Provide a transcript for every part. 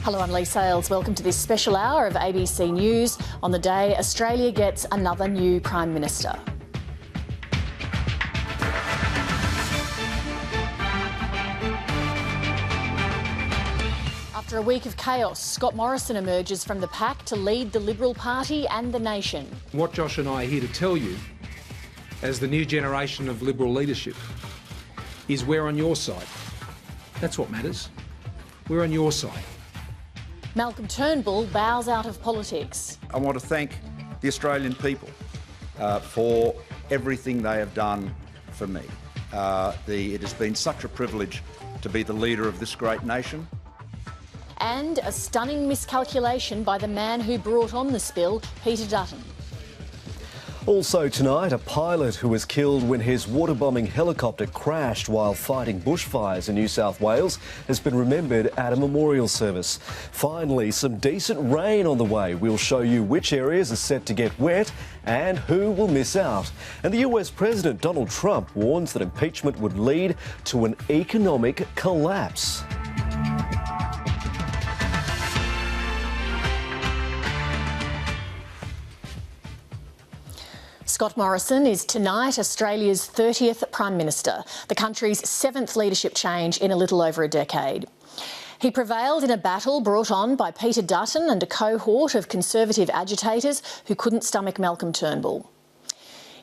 Hello, I'm Lee Sales. Welcome to this special hour of ABC News on the day Australia gets another new Prime Minister. After a week of chaos, Scott Morrison emerges from the pack to lead the Liberal Party and the nation. What Josh and I are here to tell you, as the new generation of Liberal leadership, is we're on your side. That's what matters. We're on your side. Malcolm Turnbull bows out of politics. I want to thank the Australian people for everything they have done for me. It has been such a privilege to be the leader of this great nation. And a stunning miscalculation by the man who brought on the spill, Peter Dutton. Also tonight, a pilot who was killed when his waterbombing helicopter crashed while fighting bushfires in New South Wales has been remembered at a memorial service. Finally, some decent rain on the way. We'll show you which areas are set to get wet and who will miss out. And the US President Donald Trump warns that impeachment would lead to an economic collapse. Scott Morrison is tonight Australia's 30th Prime Minister, the country's 7th leadership change in a little over a decade. He prevailed in a battle brought on by Peter Dutton and a cohort of Conservative agitators who couldn't stomach Malcolm Turnbull.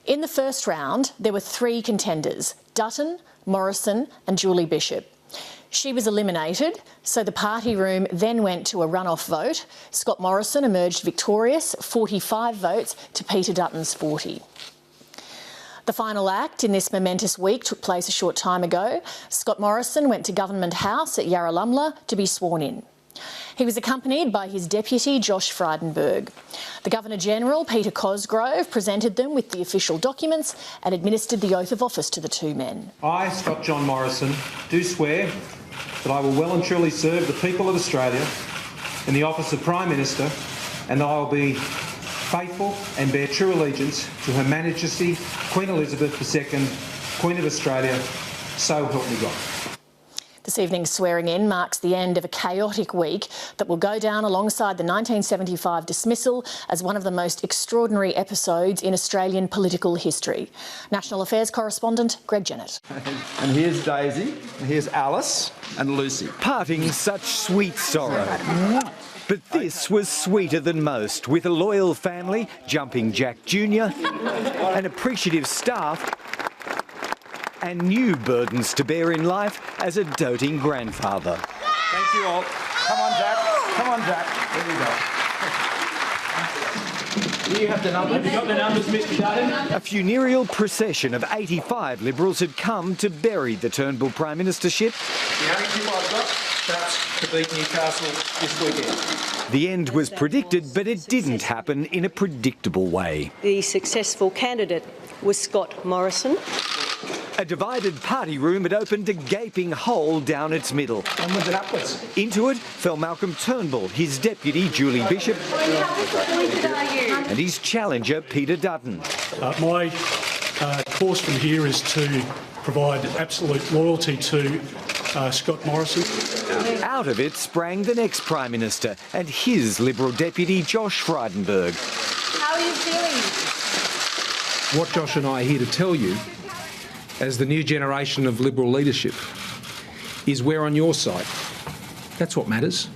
In the first round, there were 3 contenders: Dutton, Morrison and Julie Bishop. She was eliminated, so the party room then went to a runoff vote. Scott Morrison emerged victorious, 45 votes to Peter Dutton's 40. The final act in this momentous week took place a short time ago. Scott Morrison went to Government House at Yarralumla to be sworn in. He was accompanied by his deputy, Josh Frydenberg. The Governor-General, Peter Cosgrove, presented them with the official documents and administered the oath of office to the 2 men. I, Scott John Morrison, do swear that I will well and truly serve the people of Australia in the office of Prime Minister, and that I will be faithful and bear true allegiance to Her Majesty Queen Elizabeth II, Queen of Australia, so help me God. This evening's swearing-in marks the end of a chaotic week that will go down alongside the 1975 dismissal as one of the most extraordinary episodes in Australian political history. National Affairs correspondent Greg Jennett. And here's Daisy, and here's Alice and Lucy. Parting such sweet sorrow. But this was sweeter than most, with a loyal family, Jumping Jack Jr, an appreciative staff, and new burdens to bear in life as a doting grandfather. Thank you all. Come on, Jack. Come on, Jack. There you go. Do you have the numbers? Have you got the numbers, Mr. Dutton? A funereal procession of 85 Liberals had come to bury the Turnbull Prime Ministership. The only tip I've got, perhaps, to beat Newcastle this weekend. The end was predicted, but it didn't happen in a predictable way. The successful candidate was Scott Morrison. A divided party room had opened a gaping hole down its middle. Onwards and upwards. Into it fell Malcolm Turnbull, his deputy Julie Bishop, and his challenger Peter Dutton. My course from here is to provide absolute loyalty to Scott Morrison. Out of it sprang the next Prime Minister and his Liberal deputy Josh Frydenberg. How are you feeling? What Josh and I are here to tell you, as the new generation of Liberal leadership, is we're on your side. That's what matters.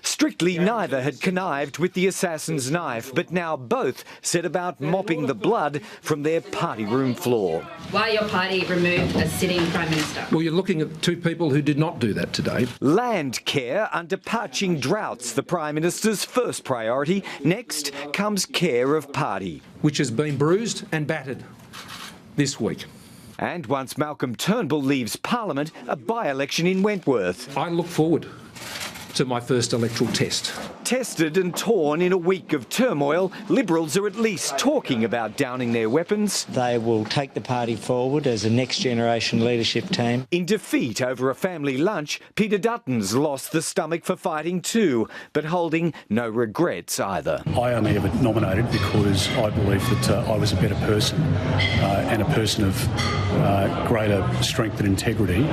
Strictly neither had connived with the assassin's knife, but now both set about mopping the blood from their party room floor. Why your party removed a sitting Prime Minister? Well, you're looking at 2 people who did not do that today. Land care under parching droughts, the Prime Minister's first priority. Next comes care of party, Which has been bruised and battered this week. And once Malcolm Turnbull leaves Parliament, a by-election in Wentworth. I look forward to my first electoral test. Tested and torn in a week of turmoil, Liberals are at least talking about downing their weapons. They will take the party forward as a next-generation leadership team. In defeat over a family lunch, Peter Dutton's lost the stomach for fighting too, but holding no regrets either. I only ever nominated because I believe that I was a better person and a person of greater strength and integrity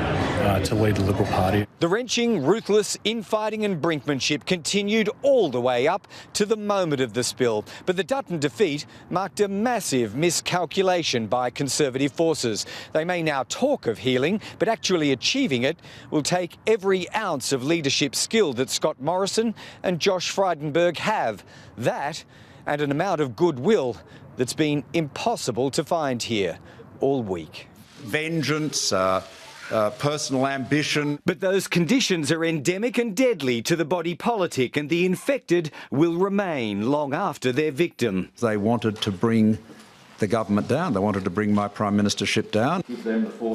to lead the Liberal Party. The wrenching, ruthless, infighting fighting and brinkmanship continued all the way up to the moment of the spill. But the Dutton defeat marked a massive miscalculation by Conservative forces. They may now talk of healing, but actually achieving it will take every ounce of leadership skill that Scott Morrison and Josh Frydenberg have. That and an amount of goodwill that's been impossible to find here all week. Vengeance, personal ambition. But those conditions are endemic and deadly to the body politic, and the infected will remain long after their victim. They wanted to bring the government down. They wanted to bring my prime ministership down.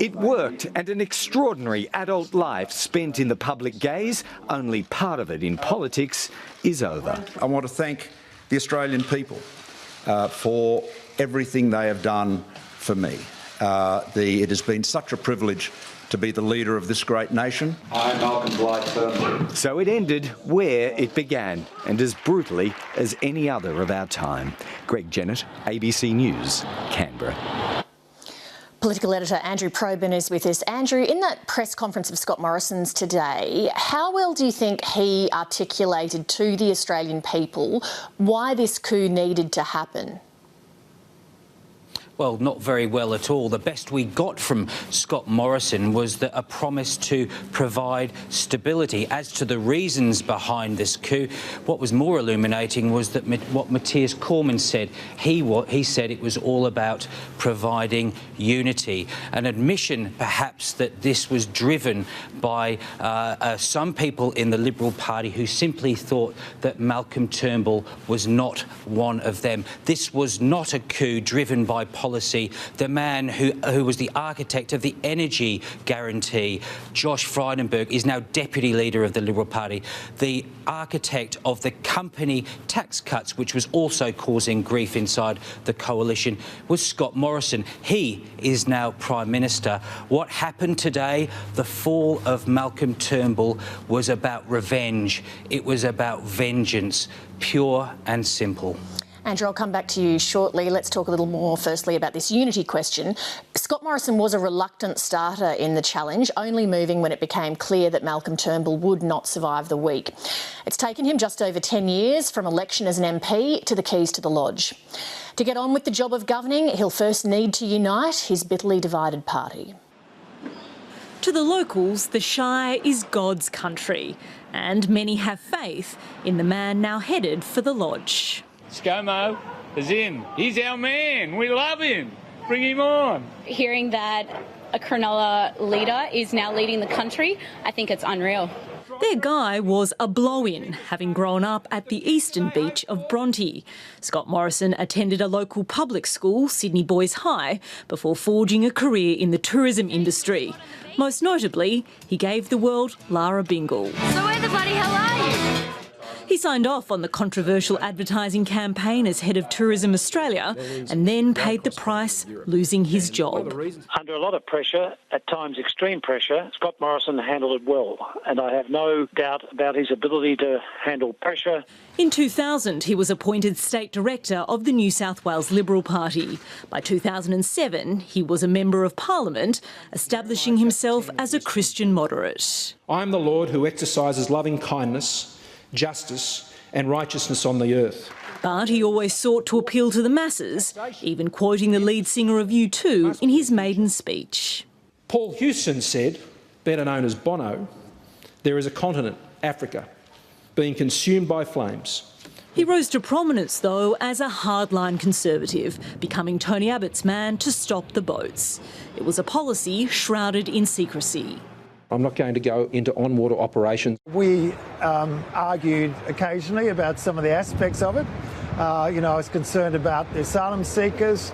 It worked, and an extraordinary adult life spent in the public gaze, only part of it in politics, is over. I want to thank the Australian people for everything they have done for me. It has been such a privilege to be the leader of this great nation. I'm Malcolm Blythe. So it ended where it began, and as brutally as any other of our time. Greg Jennett, ABC News, Canberra. Political editor Andrew Probyn is with us. Andrew, in that press conference of Scott Morrison's today, how well do you think he articulated to the Australian people why this coup needed to happen? Well, not very well at all. The best we got from Scott Morrison was a promise to provide stability. As to the reasons behind this coup, what was more illuminating was that what Matthias Cormann said. He said it was all about providing unity. An admission, perhaps, that this was driven by some people in the Liberal Party who simply thought that Malcolm Turnbull was not one of them. This was not a coup driven by policy. The man who was the architect of the energy guarantee, Josh Frydenberg, is now deputy leader of the Liberal Party. The architect of the company tax cuts, which was also causing grief inside the coalition, was Scott Morrison. He is now Prime Minister. What happened today, the fall of Malcolm Turnbull, was about revenge. It was about vengeance, pure and simple. Andrew, I'll come back to you shortly. Let's talk a little more firstly about this unity question. Scott Morrison was a reluctant starter in the challenge, only moving when it became clear that Malcolm Turnbull would not survive the week. It's taken him just over 10 years from election as an MP to the keys to the lodge. To get on with the job of governing, he'll first need to unite his bitterly divided party. To the locals, the Shire is God's country, and many have faith in the man now headed for the lodge. ScoMo is in. He's our man. We love him. Bring him on. Hearing that a Cronulla leader is now leading the country, I think it's unreal. Their guy was a blow-in, having grown up at the eastern beach of Bronte. Scott Morrison attended a local public school, Sydney Boys High, before forging a career in the tourism industry. Most notably, he gave the world Lara Bingle. So where the bloody hell are you? He signed off on the controversial advertising campaign as head of Tourism Australia and then paid the price, losing his job. Under a lot of pressure, at times extreme pressure, Scott Morrison handled it well, and I have no doubt about his ability to handle pressure. In 2000, he was appointed State Director of the New South Wales Liberal Party. By 2007, he was a Member of Parliament, establishing himself as a Christian moderate. I am the Lord who exercises loving kindness, justice and righteousness on the earth. But he always sought to appeal to the masses, even quoting the lead singer of U2 in his maiden speech. Paul Hewson said, better known as Bono, there is a continent, Africa, being consumed by flames. He rose to prominence, though, as a hardline Conservative, becoming Tony Abbott's man to stop the boats. It was a policy shrouded in secrecy. I'm not going to go into on-water operations. We argued occasionally about some of the aspects of it. I was concerned about the asylum seekers,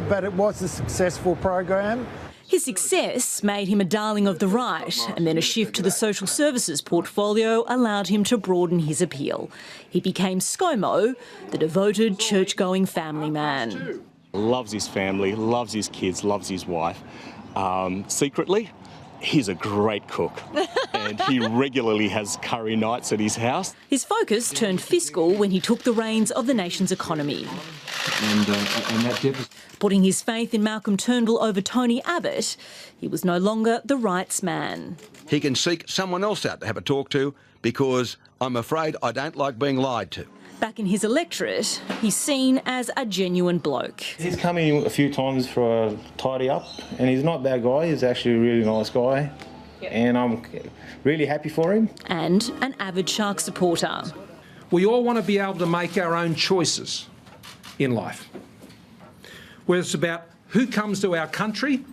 but it was a successful program. His success made him a darling of the right, and then a shift to the social services portfolio allowed him to broaden his appeal. He became ScoMo, the devoted church-going family man. Loves his family, loves his kids, loves his wife. Secretly, he's a great cook and he regularly has curry nights at his house. His focus turned fiscal when he took the reins of the nation's economy. and that deficit. Putting his faith in Malcolm Turnbull over Tony Abbott, he was no longer the rights man. He can seek someone else out to have a talk to because I'm afraid I don't like being lied to. Back in his electorate, he's seen as a genuine bloke. He's come in a few times for a tidy up, and he's not a bad guy. He's actually a really nice guy, and I'm really happy for him. And an avid Shark supporter. We all want to be able to make our own choices in life, whether it's about who comes to our country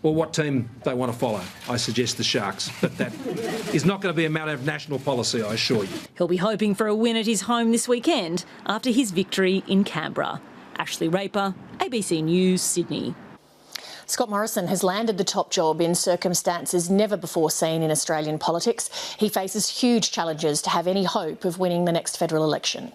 or what team they want to follow. I suggest the Sharks, but that is not going to be a matter of national policy, I assure you. He'll be hoping for a win at his home this weekend after his victory in Canberra. Ashley Raper, ABC News, Sydney. Scott Morrison has landed the top job in circumstances never before seen in Australian politics. He faces huge challenges to have any hope of winning the next federal election.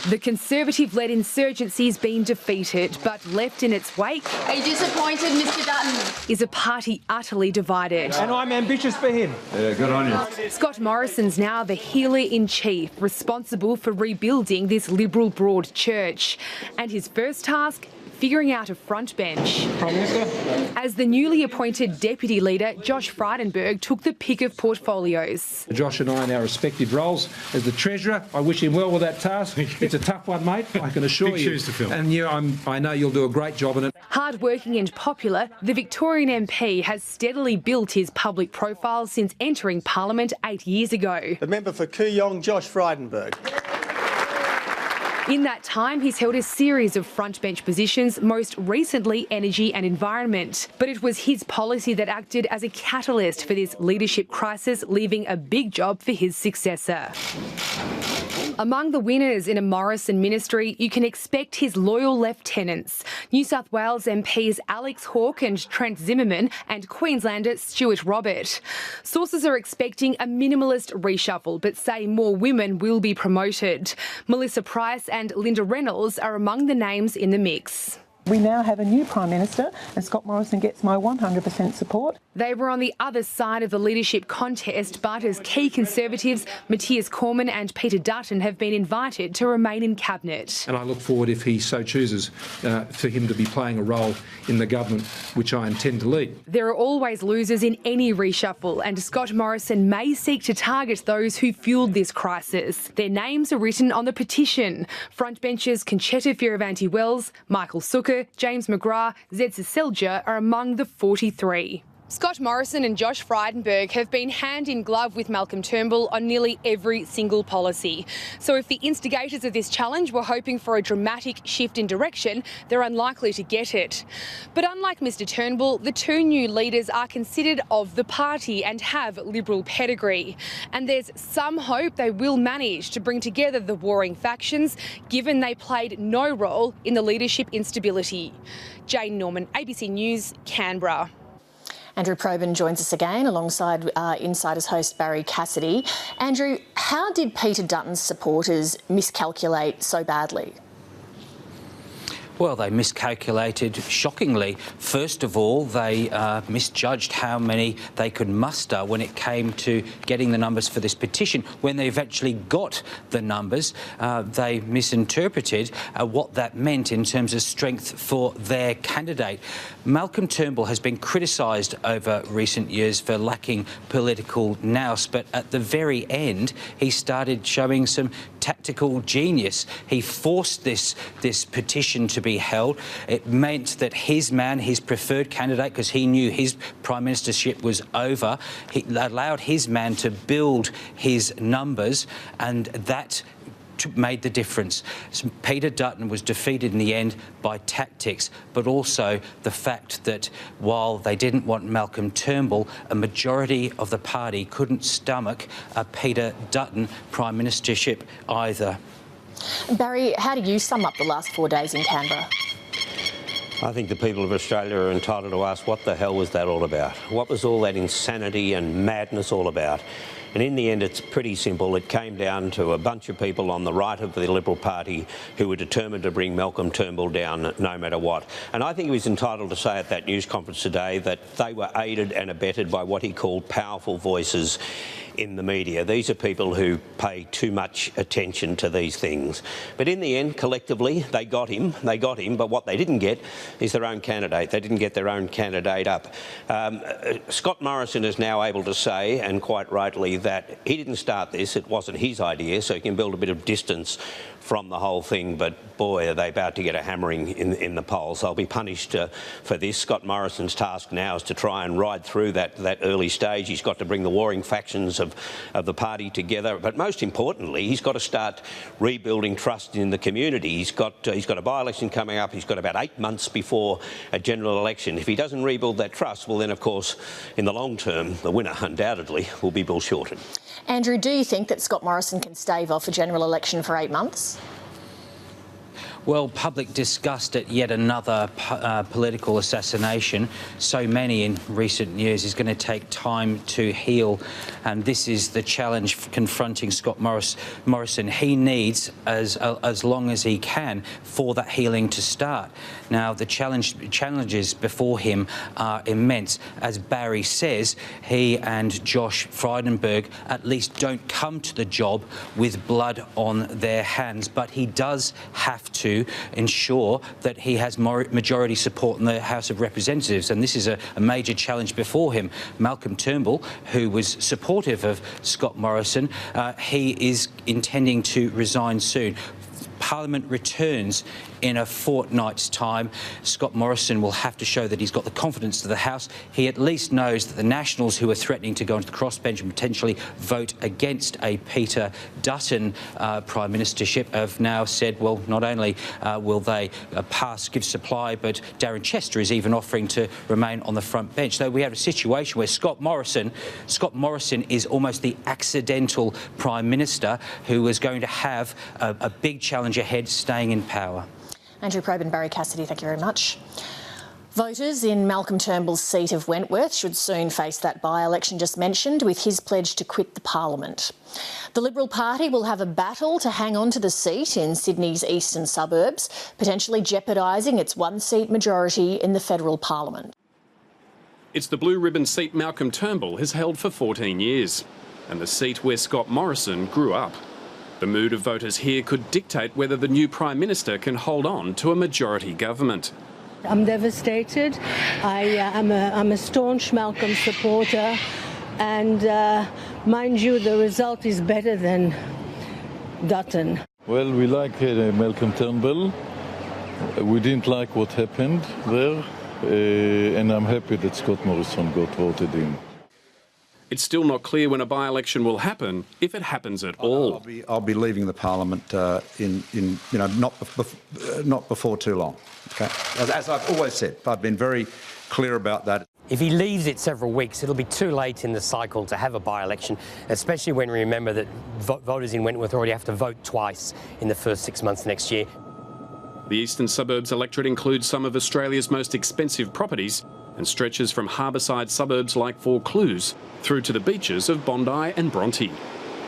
The Conservative-led insurgency's been defeated, but left in its wake... Are you disappointed, Mr Dutton? ...is a party utterly divided. And I'm ambitious for him. Yeah, good on you. Scott Morrison's now the healer-in-chief, responsible for rebuilding this Liberal broad church. And his first task, figuring out a front bench. Prime Minister. As the newly appointed Deputy Leader, Josh Frydenberg took the pick of portfolios. Josh and I in our respective roles as the Treasurer, I wish him well with that task. It's a tough one, mate, I can assure you. Big shoes to fill. And I know you'll do a great job in it. Hard-working and popular, the Victorian MP has steadily built his public profile since entering Parliament 8 years ago. The member for Kooyong, Josh Frydenberg. In that time, he's held a series of frontbench positions, most recently energy and environment. But it was his policy that acted as a catalyst for this leadership crisis, leaving a big job for his successor. Among the winners in a Morrison ministry, you can expect his loyal lieutenants, New South Wales MPs Alex Hawke and Trent Zimmerman and Queenslander Stuart Robert. Sources are expecting a minimalist reshuffle, but say more women will be promoted. Melissa Price and Linda Reynolds are among the names in the mix. We now have a new Prime Minister and Scott Morrison gets my 100% support. They were on the other side of the leadership contest, but as key Conservatives, Matthias Cormann and Peter Dutton have been invited to remain in Cabinet. And I look forward, if he so chooses, for him to be playing a role in the government which I intend to lead. There are always losers in any reshuffle, and Scott Morrison may seek to target those who fuelled this crisis. Their names are written on the petition. Frontbenchers Concetta Fierravanti-Wells, Michael Sukkar, James McGrath, Zed Selja are among the 43. Scott Morrison and Josh Frydenberg have been hand in glove with Malcolm Turnbull on nearly every single policy. So if the instigators of this challenge were hoping for a dramatic shift in direction, they're unlikely to get it. But unlike Mr Turnbull, the two new leaders are considered of the party and have Liberal pedigree. And there's some hope they will manage to bring together the warring factions, given they played no role in the leadership instability. Jane Norman, ABC News, Canberra. Andrew Probyn joins us again alongside Insiders host Barry Cassidy. Andrew, how did Peter Dutton's supporters miscalculate so badly? Well, they miscalculated shockingly. First of all, they misjudged how many they could muster when it came to getting the numbers for this petition. When they eventually got the numbers, they misinterpreted what that meant in terms of strength for their candidate. Malcolm Turnbull has been criticised over recent years for lacking political nous, but at the very end, he started showing some tactical genius. He forced this petition to be held. It meant that his man, his preferred candidate, because he knew his prime ministership was over, he allowed his man to build his numbers, and that made the difference. So Peter Dutton was defeated in the end by tactics, but also the fact that while they didn't want Malcolm Turnbull, a majority of the party couldn't stomach a Peter Dutton prime ministership either. Barry, how do you sum up the last 4 days in Canberra? I think the people of Australia are entitled to ask what the hell was that all about? What was all that insanity and madness all about? And in the end, it's pretty simple. It came down to a bunch of people on the right of the Liberal Party who were determined to bring Malcolm Turnbull down no matter what. And I think he was entitled to say at that news conference today that they were aided and abetted by what he called powerful voices in the media. These are people who pay too much attention to these things. But in the end, collectively, they got him, but what they didn't get is their own candidate. They didn't get their own candidate up. Scott Morrison is now able to say, and quite rightly, that he didn't start this, it wasn't his idea, so he can build a bit of distance from the whole thing, but boy, are they about to get a hammering in the polls. They'll be punished for this. Scott Morrison's task now is to try and ride through that early stage. He's got to bring the warring factions of the party together, but most importantly, he's got to start rebuilding trust in the community. He's got a by-election coming up. He's got about 8 months before a general election. If he doesn't rebuild that trust, well then, of course, in the long term, the winner undoubtedly will be Bill Shorten. Andrew, do you think that Scott Morrison can stave off a general election for 8 months? Well, public disgust at yet another political assassination, so many in recent years, is going to take time to heal. And this is the challenge confronting Scott Morrison. He needs as long as he can for that healing to start. Now, the challenges before him are immense. As Barry says, he and Josh Frydenberg at least don't come to the job with blood on their hands, but he does have to ensure that he has majority support in the House of Representatives, and this is a major challenge before him. Malcolm Turnbull, who was supportive of Scott Morrison, he is intending to resign soon. Parliament returns in a fortnight's time. Scott Morrison will have to show that he's got the confidence of the House. He at least knows that the Nationals, who are threatening to go into the crossbench and potentially vote against a Peter Dutton Prime Ministership, have now said, well, not only will they give supply, but Darren Chester is even offering to remain on the front bench. So we have a situation where Scott Morrison is almost the accidental Prime Minister who is going to have a big challenge ahead, staying in power. Andrew Probe and Barry Cassidy, thank you very much. Voters in Malcolm Turnbull's seat of Wentworth should soon face that by-election just mentioned, with his pledge to quit the Parliament. The Liberal Party will have a battle to hang on to the seat in Sydney's eastern suburbs, potentially jeopardising its one-seat majority in the federal Parliament. It's the blue ribbon seat Malcolm Turnbull has held for 14 years, and the seat where Scott Morrison grew up. The mood of voters here could dictate whether the new Prime Minister can hold on to a majority government. I'm devastated. I'm a staunch Malcolm supporter, and mind you, the result is better than Dutton. Well, we like Malcolm Turnbull. We didn't like what happened there, and I'm happy that Scott Morrison got voted in. It's still not clear when a by-election will happen, if it happens at all. I'll be leaving the Parliament not before too long. Okay, as I've always said, I've been very clear about that. If he leaves it several weeks, it'll be too late in the cycle to have a by-election, especially when we remember that voters in Wentworth already have to vote twice in the first 6 months next year. The eastern suburbs electorate includes some of Australia's most expensive properties and stretches from harbourside suburbs like Vaucluse through to the beaches of Bondi and Bronte.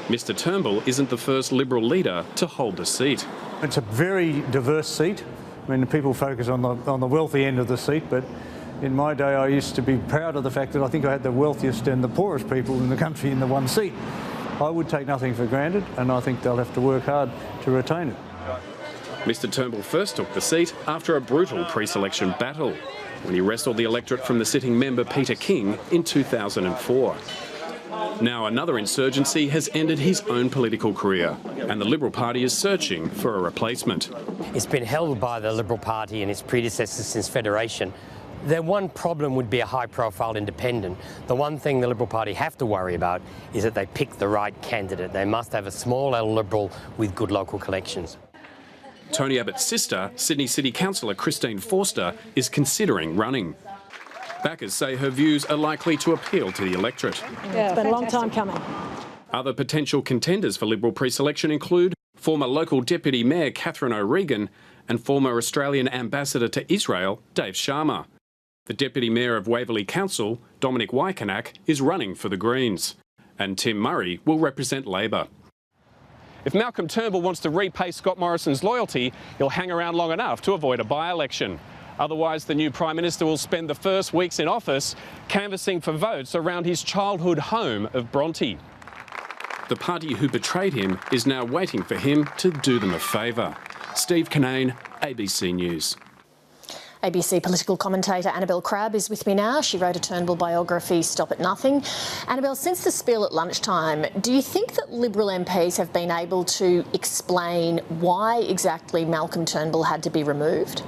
Mr Turnbull isn't the first Liberal leader to hold the seat. It's a very diverse seat. I mean, people focus on the wealthy end of the seat, but in my day I used to be proud of the fact that I think I had the wealthiest and the poorest people in the country in the one seat. I would take nothing for granted, and I think they'll have to work hard to retain it. Mr Turnbull first took the seat after a brutal pre-selection battle, when he wrestled the electorate from the sitting member Peter King in 2004. Now another insurgency has ended his own political career, and the Liberal Party is searching for a replacement. It's been held by the Liberal Party and its predecessors since Federation. Their one problem would be a high-profile independent. The one thing the Liberal Party have to worry about is that they pick the right candidate. They must have a small L Liberal with good local connections. Tony Abbott's sister, Sydney City Councillor Christine Forster, is considering running. Backers say her views are likely to appeal to the electorate. Yeah, it's been a long time coming. Other potential contenders for Liberal pre-selection include former local Deputy Mayor Catherine O'Regan and former Australian Ambassador to Israel, Dave Sharma. The Deputy Mayor of Waverley Council, Dominic Wykenak, is running for the Greens, and Tim Murray will represent Labor. If Malcolm Turnbull wants to repay Scott Morrison's loyalty, he'll hang around long enough to avoid a by-election. Otherwise, the new Prime Minister will spend the first weeks in office canvassing for votes around his childhood home of Bronte. The party who betrayed him is now waiting for him to do them a favour. Steve Kinane, ABC News. ABC political commentator Annabelle Crabb is with me now. She wrote a Turnbull biography, Stop at Nothing. Annabelle, since the spill at lunchtime, do you think that Liberal MPs have been able to explain why exactly Malcolm Turnbull had to be removed?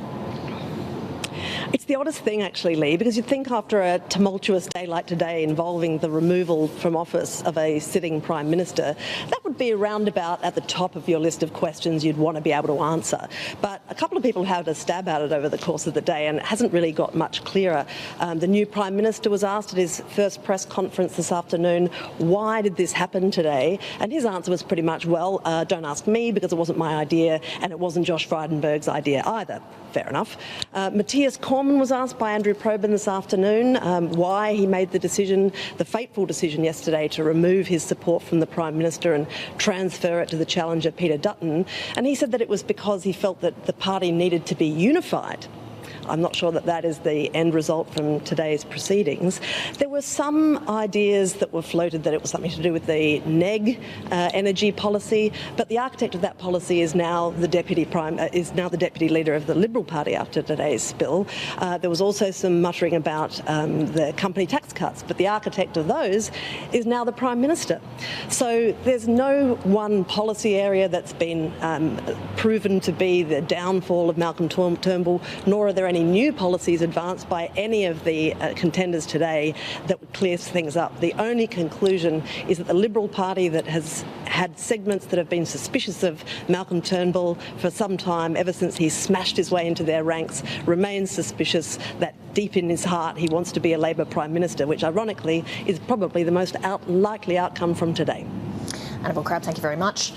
It's the oddest thing, actually, Lee, because you'd think after a tumultuous day like today involving the removal from office of a sitting Prime Minister, that would be roundabout at the top of your list of questions you'd want to be able to answer. But a couple of people had a stab at it over the course of the day, and it hasn't really got much clearer. The new Prime Minister was asked at his first press conference this afternoon, why did this happen today? And his answer was pretty much, well, don't ask me because it wasn't my idea, and it wasn't Josh Frydenberg's idea either. Fair enough. Matthias Cormann was asked by Andrew Probyn this afternoon why he made the decision, the fateful decision yesterday, to remove his support from the Prime Minister and transfer it to the challenger Peter Dutton. And he said that it was because he felt that the party needed to be unified. I'm not sure that that is the end result from today's proceedings. There were some ideas that were floated that it was something to do with the NEG energy policy, but the architect of that policy is now the deputy leader of the Liberal Party after today's spill. There was also some muttering about the company tax cuts, but the architect of those is now the Prime Minister. So there's no one policy area that's been proven to be the downfall of Malcolm Turnbull, nor are there any new policies advanced by any of the contenders today that would clear things up. The only conclusion is that the Liberal Party, that has had segments that have been suspicious of Malcolm Turnbull for some time, ever since he smashed his way into their ranks, remains suspicious that deep in his heart he wants to be a Labor Prime Minister, which ironically is probably the most likely outcome from today. Annabelle Crabb, thank you very much.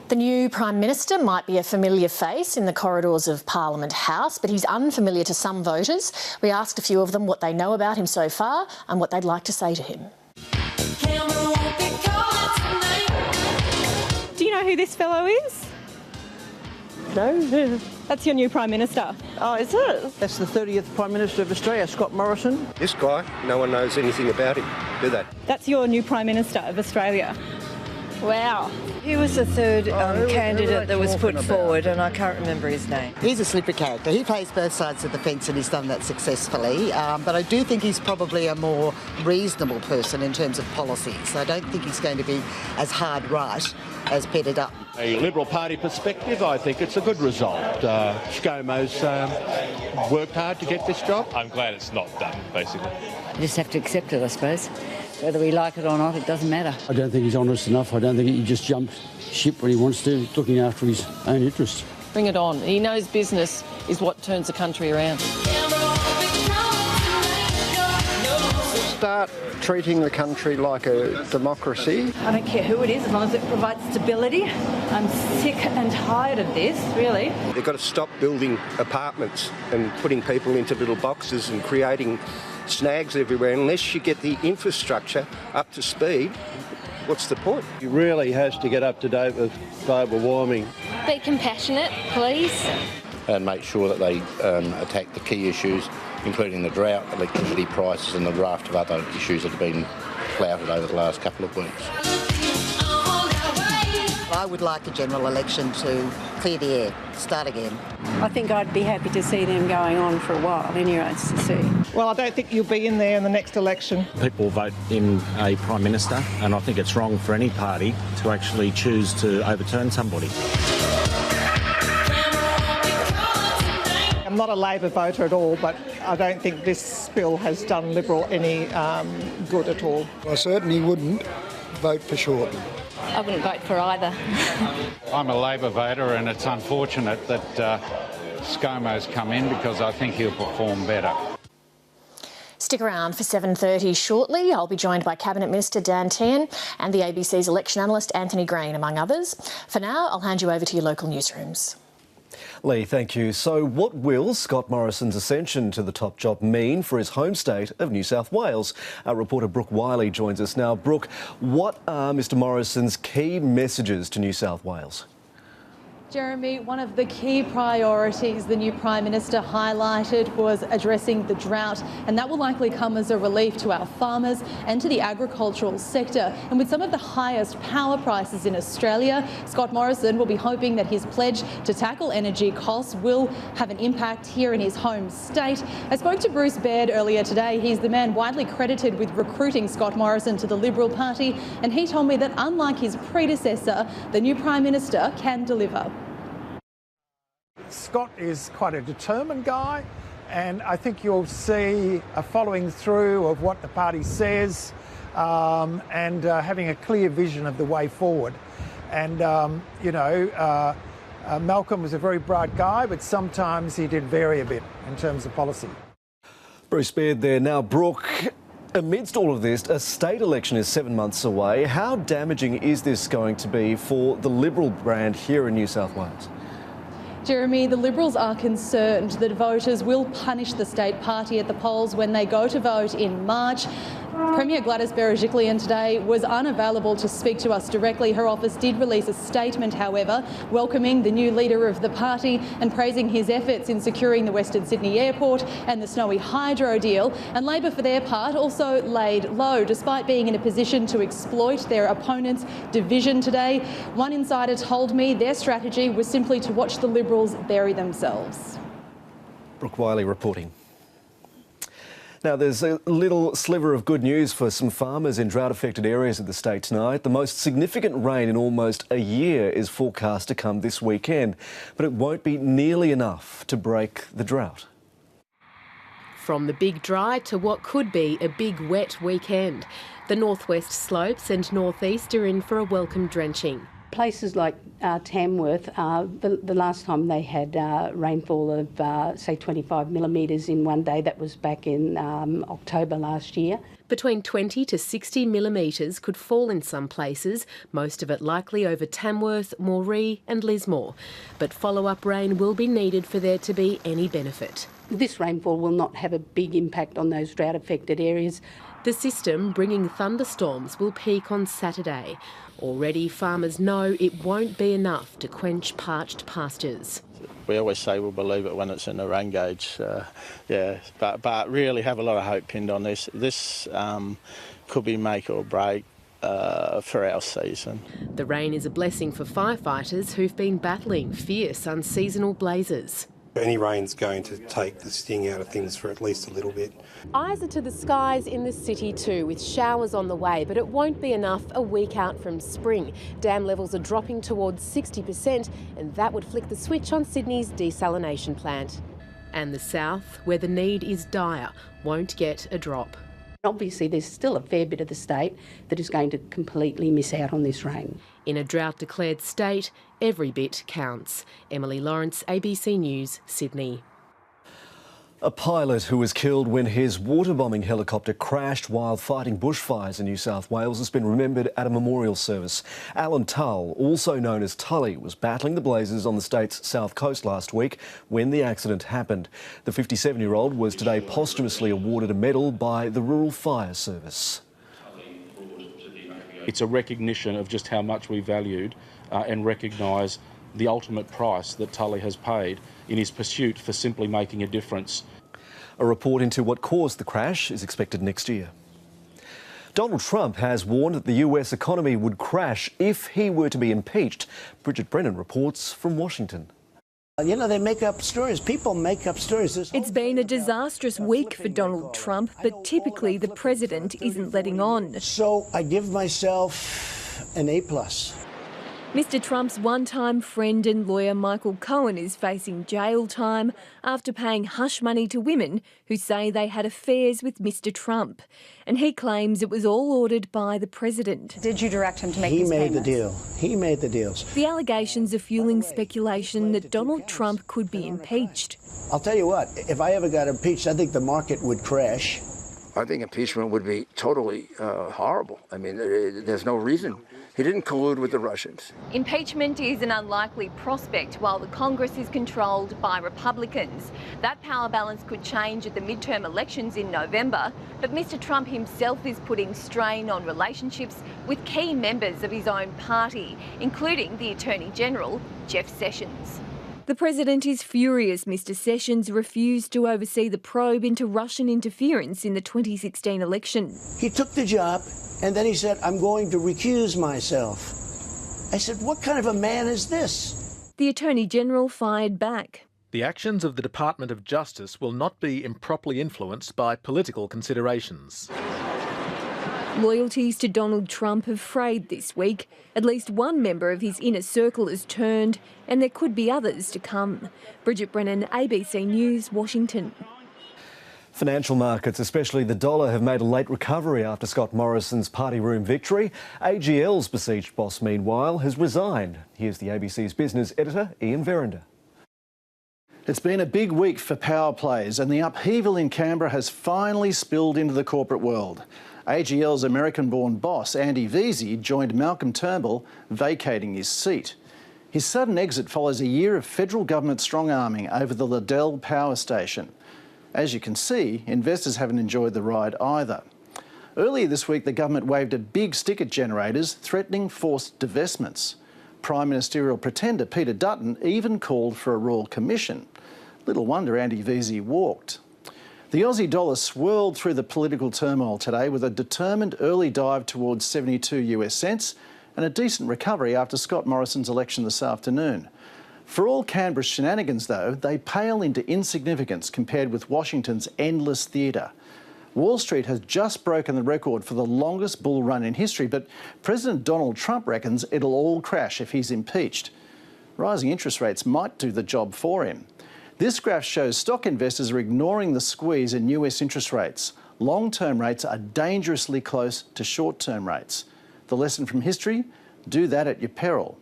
The new Prime Minister might be a familiar face in the corridors of Parliament House, but he's unfamiliar to some voters. We asked a few of them what they know about him so far and what they'd like to say to him. Do you know who this fellow is? No. That's your new Prime Minister. Oh, is it? That's the 30th Prime Minister of Australia, Scott Morrison. This guy, no one knows anything about him, do they? That's your new Prime Minister of Australia. Wow. He was the third candidate that was put forward, and I can't remember his name. He's a slippery character. He plays both sides of the fence, and he's done that successfully. But I do think he's probably a more reasonable person in terms of policies. I don't think he's going to be as hard right as Peter Dutton. A Liberal Party perspective, I think it's a good result. ScoMo's worked hard to get this job. I'm glad it's not Dutton, basically. You just have to accept it, I suppose. Whether we like it or not, it doesn't matter. I don't think he's honest enough. I don't think he just jumps ship when he wants to, looking after his own interests. Bring it on. He knows business is what turns the country around. Start treating the country like a democracy. I don't care who it is, as long as it provides stability. I'm sick and tired of this, really. They've got to stop building apartments and putting people into little boxes and creating snags everywhere. Unless you get the infrastructure up to speed, what's the point? He really has to get up to date with global warming. Be compassionate, please. And make sure that they attack the key issues, including the drought, electricity prices and the raft of other issues that have been flouted over the last couple of weeks. I would like a general election to clear the air, start again. I think I'd be happy to see them going on for a while anyways, to see. Well, I don't think you'll be in there in the next election. People vote in a Prime Minister, and I think it's wrong for any party to actually choose to overturn somebody. I'm not a Labor voter at all, but I don't think this bill has done Liberal any good at all. I certainly wouldn't vote for Shorten. I wouldn't vote for either. I'm a Labor voter, and it's unfortunate that ScoMo's come in because I think he'll perform better. Stick around for 7:30 shortly. I'll be joined by Cabinet Minister Dan Tehan and the ABC's election analyst Anthony Green, among others. For now, I'll hand you over to your local newsrooms. Lee, thank you. So what will Scott Morrison's ascension to the top job mean for his home state of New South Wales? Our reporter Brooke Wiley joins us now. Brooke, what are Mr Morrison's key messages to New South Wales? Jeremy, one of the key priorities the new Prime Minister highlighted was addressing the drought, and that will likely come as a relief to our farmers and to the agricultural sector. And with some of the highest power prices in Australia, Scott Morrison will be hoping that his pledge to tackle energy costs will have an impact here in his home state. I spoke to Bruce Baird earlier today. He's the man widely credited with recruiting Scott Morrison to the Liberal Party, and he told me that unlike his predecessor, the new Prime Minister can deliver. Scott is quite a determined guy, and I think you'll see a following through of what the party says and having a clear vision of the way forward. And, Malcolm was a very bright guy, but sometimes he did vary a bit in terms of policy. Bruce Baird there. Now, Brooke, amidst all of this, a state election is 7 months away. How damaging is this going to be for the Liberal brand here in New South Wales? Jeremy, the Liberals are concerned that voters will punish the state party at the polls when they go to vote in March. Premier Gladys Berejiklian today was unavailable to speak to us directly. Her office did release a statement, however, welcoming the new leader of the party and praising his efforts in securing the Western Sydney Airport and the Snowy Hydro deal. And Labor, for their part, also laid low, despite being in a position to exploit their opponent's division today. One insider told me their strategy was simply to watch the Liberals bury themselves. Brooke Wiley reporting. Now, there's a little sliver of good news for some farmers in drought-affected areas of the state tonight. The most significant rain in almost a year is forecast to come this weekend, but it won't be nearly enough to break the drought. From the big dry to what could be a big wet weekend, the northwest slopes and northeast are in for a welcome drenching. Places like Tamworth, the last time they had rainfall of, say, 25 millimetres in one day, that was back in October last year. Between 20 to 60 millimetres could fall in some places, most of it likely over Tamworth, Moree and Lismore. But follow-up rain will be needed for there to be any benefit. This rainfall will not have a big impact on those drought-affected areas. The system bringing thunderstorms will peak on Saturday. Already farmers know it won't be enough to quench parched pastures. We always say we'll believe it when it's in the rain gauge, but really have a lot of hope pinned on this. This could be make or break for our season. The rain is a blessing for firefighters who've been battling fierce unseasonal blazes. Any rain's going to take the sting out of things for at least a little bit. Eyes are to the skies in the city too, with showers on the way, but it won't be enough a week out from spring. Dam levels are dropping towards 60%, and that would flick the switch on Sydney's desalination plant. And the south, where the need is dire, won't get a drop. Obviously, there's still a fair bit of the state that is going to completely miss out on this rain. In a drought-declared state, every bit counts. Emily Lawrence, ABC News, Sydney. A pilot who was killed when his water-bombing helicopter crashed while fighting bushfires in New South Wales has been remembered at a memorial service. Alan Tull, also known as Tully, was battling the blazes on the state's south coast last week when the accident happened. The 57-year-old was today posthumously awarded a medal by the Rural Fire Service. It's a recognition of just how much we valued and recognise the ultimate price that Tully has paid in his pursuit for simply making a difference. A report into what caused the crash is expected next year. Donald Trump has warned that the US economy would crash if he were to be impeached. Bridget Brennan reports from Washington. You know, they make up stories. People make up stories. It's been a disastrous week for Donald Trump, but typically the president isn't letting on. So I give myself an A+. Mr Trump's one-time friend and lawyer Michael Cohen is facing jail time after paying hush money to women who say they had affairs with Mr Trump. And he claims it was all ordered by the president. Did you direct him to make these payments? He made the deal. He made the deals. The allegations are fueling speculation that Donald Trump could be impeached. I'll tell you what, if I ever got impeached, I think the market would crash. I think impeachment would be totally horrible. I mean, there's no reason He didn't collude with the Russians. Impeachment is an unlikely prospect while the Congress is controlled by Republicans. That power balance could change at the midterm elections in November, but Mr Trump himself is putting strain on relationships with key members of his own party, including the Attorney General, Jeff Sessions. The president is furious Mr Sessions refused to oversee the probe into Russian interference in the 2016 election. He took the job and then he said, I'm going to recuse myself. I said, what kind of a man is this? The Attorney General fired back. The actions of the Department of Justice will not be improperly influenced by political considerations. Loyalties to Donald Trump have frayed this week. At least one member of his inner circle has turned, and there could be others to come. Bridget Brennan, ABC News, Washington. Financial markets, especially the dollar, have made a late recovery after Scott Morrison's party room victory. AGL's besieged boss, meanwhile, has resigned. Here's the ABC's business editor, Ian Verinder. It's been a big week for power plays, and the upheaval in Canberra has finally spilled into the corporate world. AGL's American-born boss, Andy Veazey, joined Malcolm Turnbull, vacating his seat. His sudden exit follows a year of federal government strong-arming over the Liddell power station. As you can see, investors haven't enjoyed the ride either. Earlier this week, the government waved a big stick at generators, threatening forced divestments. Prime Ministerial pretender Peter Dutton even called for a royal commission. Little wonder Andy Veazey walked. The Aussie dollar swirled through the political turmoil today with a determined early dive towards 72 US cents and a decent recovery after Scott Morrison's election this afternoon. For all Canberra's shenanigans, though, they pale into insignificance compared with Washington's endless theatre. Wall Street has just broken the record for the longest bull run in history, but President Donald Trump reckons it'll all crash if he's impeached. Rising interest rates might do the job for him. This graph shows stock investors are ignoring the squeeze in US interest rates. Long-term rates are dangerously close to short-term rates. The lesson from history? Do that at your peril.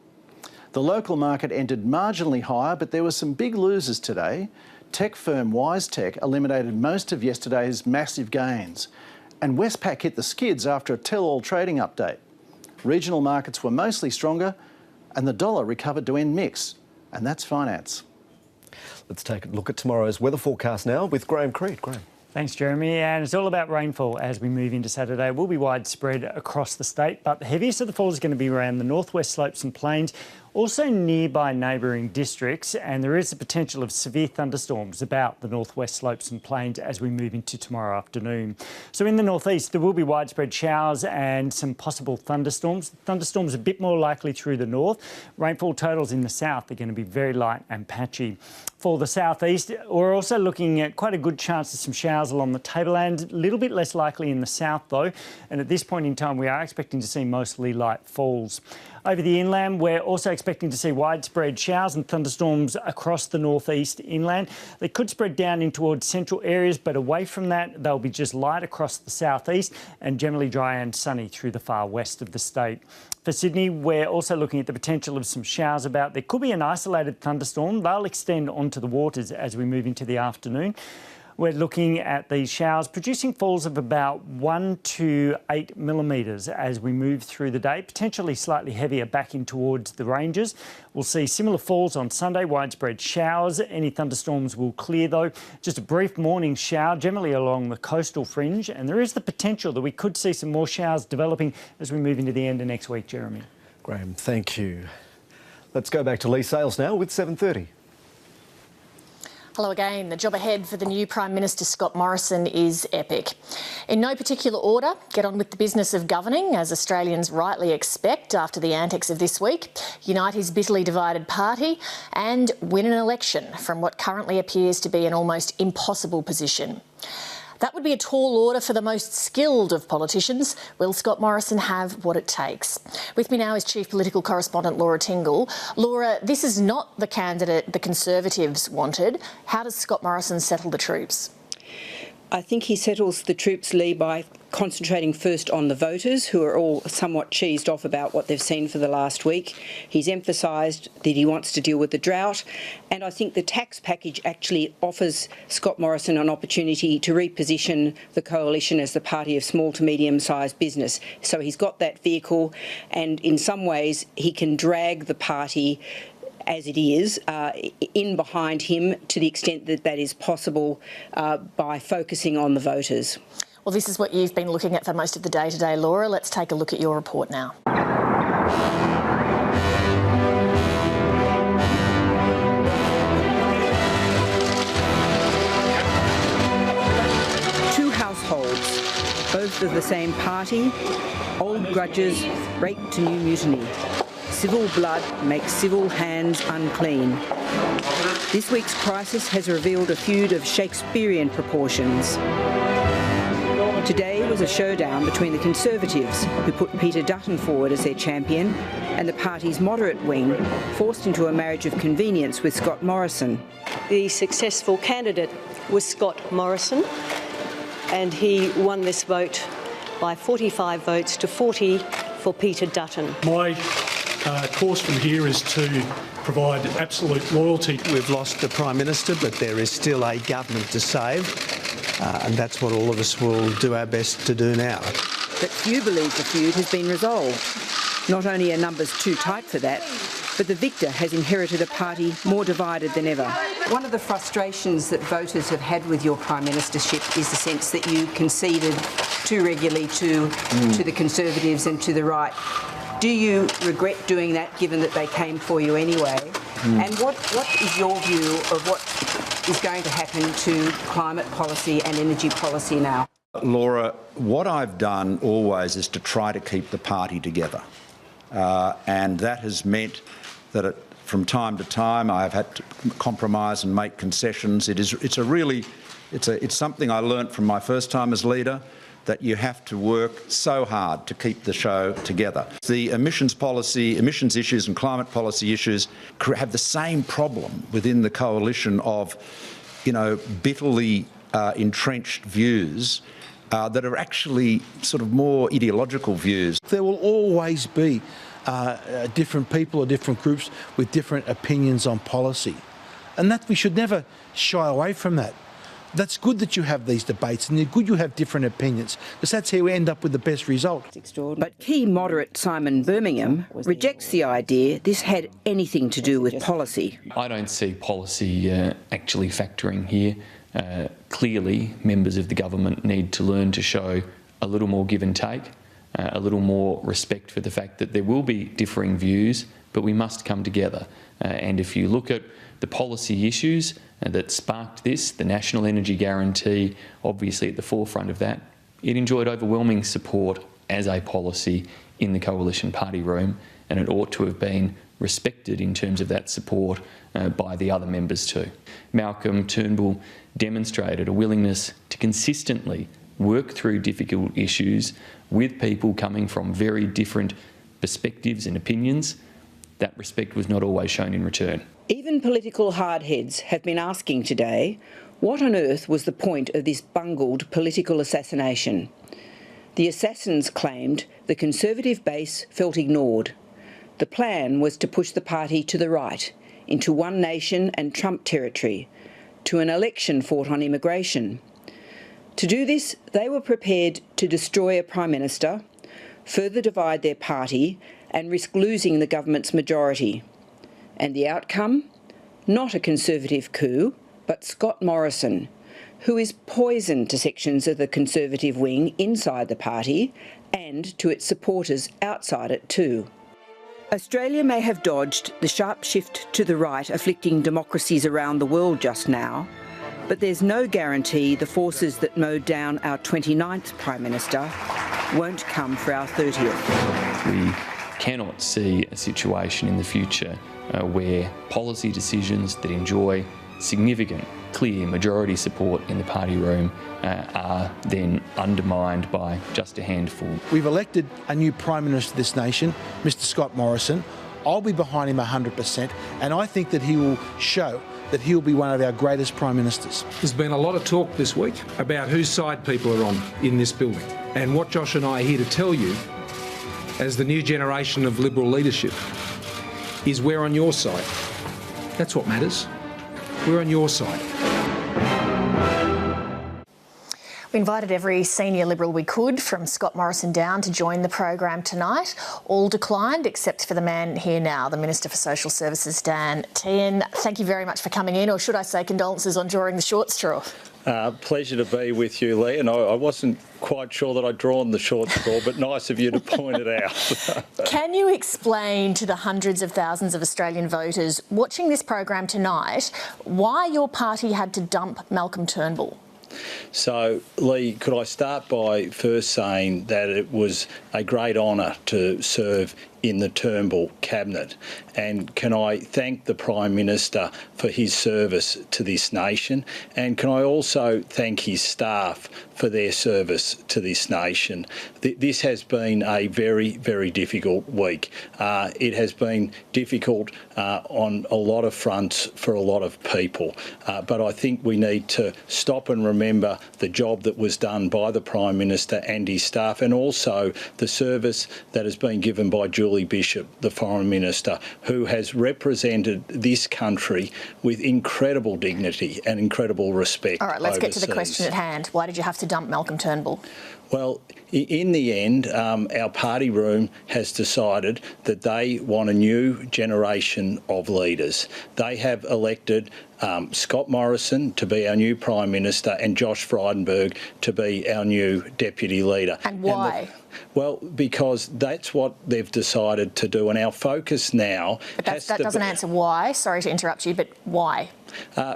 The local market ended marginally higher, but there were some big losers today. Tech firm WiseTech eliminated most of yesterday's massive gains. And Westpac hit the skids after a tell-all trading update. Regional markets were mostly stronger, and the dollar recovered to end mixed. And that's finance. Let's take a look at tomorrow's weather forecast now with Graham Creed. Graham. Thanks, Jeremy. And it's all about rainfall as we move into Saturday. It will be widespread across the state, but the heaviest of the falls is going to be around the northwest slopes and plains, also nearby neighbouring districts, and there is the potential of severe thunderstorms about the northwest slopes and plains as we move into tomorrow afternoon. So in the northeast, there will be widespread showers and some possible thunderstorms. Thunderstorms a bit more likely through the north. Rainfall totals in the south are going to be very light and patchy. For the southeast, we're also looking at quite a good chance of some showers along the tableland, a little bit less likely in the south though, and at this point in time we are expecting to see mostly light falls. Over the inland, we're also expecting to see widespread showers and thunderstorms across the northeast inland. They could spread down in towards central areas, but away from that, they'll be just light across the southeast and generally dry and sunny through the far west of the state. For Sydney, we're also looking at the potential of some showers about. There could be an isolated thunderstorm. They'll extend onto the waters as we move into the afternoon. We're looking at these showers producing falls of about 1 to 8 millimetres as we move through the day, potentially slightly heavier back in towards the ranges. We'll see similar falls on Sunday, widespread showers. Any thunderstorms will clear though. Just a brief morning shower, generally along the coastal fringe, and there is the potential that we could see some more showers developing as we move into the end of next week, Jeremy. Graham, thank you. Let's go back to Lee Sales now with 7:30. Hello again. The job ahead for the new Prime Minister Scott Morrison is epic. In no particular order, get on with the business of governing, as Australians rightly expect after the antics of this week, unite his bitterly divided party and win an election from what currently appears to be an almost impossible position. That would be a tall order for the most skilled of politicians. Will Scott Morrison have what it takes? With me now is Chief Political Correspondent Laura Tingle. Laura, this is not the candidate the Conservatives wanted. How does Scott Morrison settle the troops? I think he settles the troops, Lee, by concentrating first on the voters, who are all somewhat cheesed off about what they've seen for the last week. He's emphasised that he wants to deal with the drought, and I think the tax package actually offers Scott Morrison an opportunity to reposition the coalition as the party of small to medium-sized business. So he's got that vehicle, and in some ways he can drag the party as it is, in behind him to the extent that that is possible by focusing on the voters. Well, this is what you've been looking at for most of the day today, Laura. Let's take a look at your report now. Two households, both of the same party, old grudges break to new mutiny. Civil blood makes civil hands unclean. This week's crisis has revealed a feud of Shakespearean proportions. Today was a showdown between the Conservatives, who put Peter Dutton forward as their champion, and the party's moderate wing, forced into a marriage of convenience with Scott Morrison. The successful candidate was Scott Morrison, and he won this vote by 45 votes to 40 for Peter Dutton. My course from here is to provide absolute loyalty. We've lost the Prime Minister, but there is still a government to save, and that's what all of us will do our best to do now. But few believe the feud has been resolved. Not only are numbers too tight for that, but the victor has inherited a party more divided than ever. One of the frustrations that voters have had with your Prime Ministership is the sense that you conceded too regularly to the Conservatives and to the right. Do you regret doing that, given that they came for you anyway? And what is your view of what is going to happen to climate policy and energy policy now? Laura, what I've done always is to try to keep the party together. And that has meant that from time to time I've had to compromise and make concessions. It's something I learnt from my first time as leader, that you have to work so hard to keep the show together. The emissions issues and climate policy issues have the same problem within the coalition of, bitterly entrenched views that are actually sort of more ideological views. There will always be different people or different groups with different opinions on policy, and that we should never shy away from that. That's good that you have these debates, and it's good you have different opinions, because that's how we end up with the best result. But key moderate Simon Birmingham rejects the idea this had anything to do with policy. I don't see policy actually factoring here. Clearly, members of the government need to learn to show a little more give and take, a little more respect for the fact that there will be differing views, but we must come together. And if you look at the policy issues that sparked this, the National Energy Guarantee, obviously at the forefront of that, it enjoyed overwhelming support as a policy in the coalition party room, and it ought to have been respected in terms of that support by the other members too. Malcolm Turnbull demonstrated a willingness to consistently work through difficult issues with people coming from very different perspectives and opinions. That respect was not always shown in return. Even political hardheads have been asking today, what on earth was the point of this bungled political assassination? The assassins claimed the Conservative base felt ignored. The plan was to push the party to the right, into One Nation and Trump territory, to an election fought on immigration. To do this, they were prepared to destroy a Prime Minister, further divide their party and risk losing the government's majority. And the outcome? Not a Conservative coup, but Scott Morrison, who is poison to sections of the Conservative wing inside the party and to its supporters outside it too. Australia may have dodged the sharp shift to the right afflicting democracies around the world just now, but there's no guarantee the forces that mowed down our 29th Prime Minister won't come for our 30th. We cannot see a situation in the future where policy decisions that enjoy significant, clear majority support in the party room are then undermined by just a handful. We've elected a new Prime Minister of this nation, Mr Scott Morrison. I'll be behind him 100%, and I think that he will show that he'll be one of our greatest Prime Ministers. There's been a lot of talk this week about whose side people are on in this building. And what Josh and I are here to tell you, as the new generation of Liberal leadership, is we're on your side. That's what matters. We're on your side. We invited every senior Liberal we could, from Scott Morrison down, to join the program tonight. All declined, except for the man here now, the Minister for Social Services, Dan Tehan. Thank you very much for coming in, or should I say condolences on drawing the short straw. Pleasure to be with you, Lee, and I wasn't quite sure that I'd drawn the short straw, but nice of you to point it out. Can you explain to the hundreds of thousands of Australian voters watching this program tonight why your party had to dump Malcolm Turnbull? So, Lee, could I start by first saying that it was a great honour to serve in the Turnbull cabinet, and can I thank the Prime Minister for his service to this nation, and can I also thank his staff for their service to this nation. This has been a very, very difficult week. It has been difficult on a lot of fronts for a lot of people, but I think we need to stop and remember the job that was done by the Prime Minister and his staff, and also the service that has been given by Julie Bishop, the Foreign Minister, who has represented this country with incredible dignity and incredible respect. All right, let's overseas. get to the question at hand. Why did you have to dump Malcolm Turnbull? Well, in the end, our party room has decided that they want a new generation of leaders. They have elected Scott Morrison to be our new Prime Minister and Josh Frydenberg to be our new Deputy Leader. And why? Well, because that's what they've decided to do, and our focus now But that doesn't answer why. Sorry to interrupt you, but why?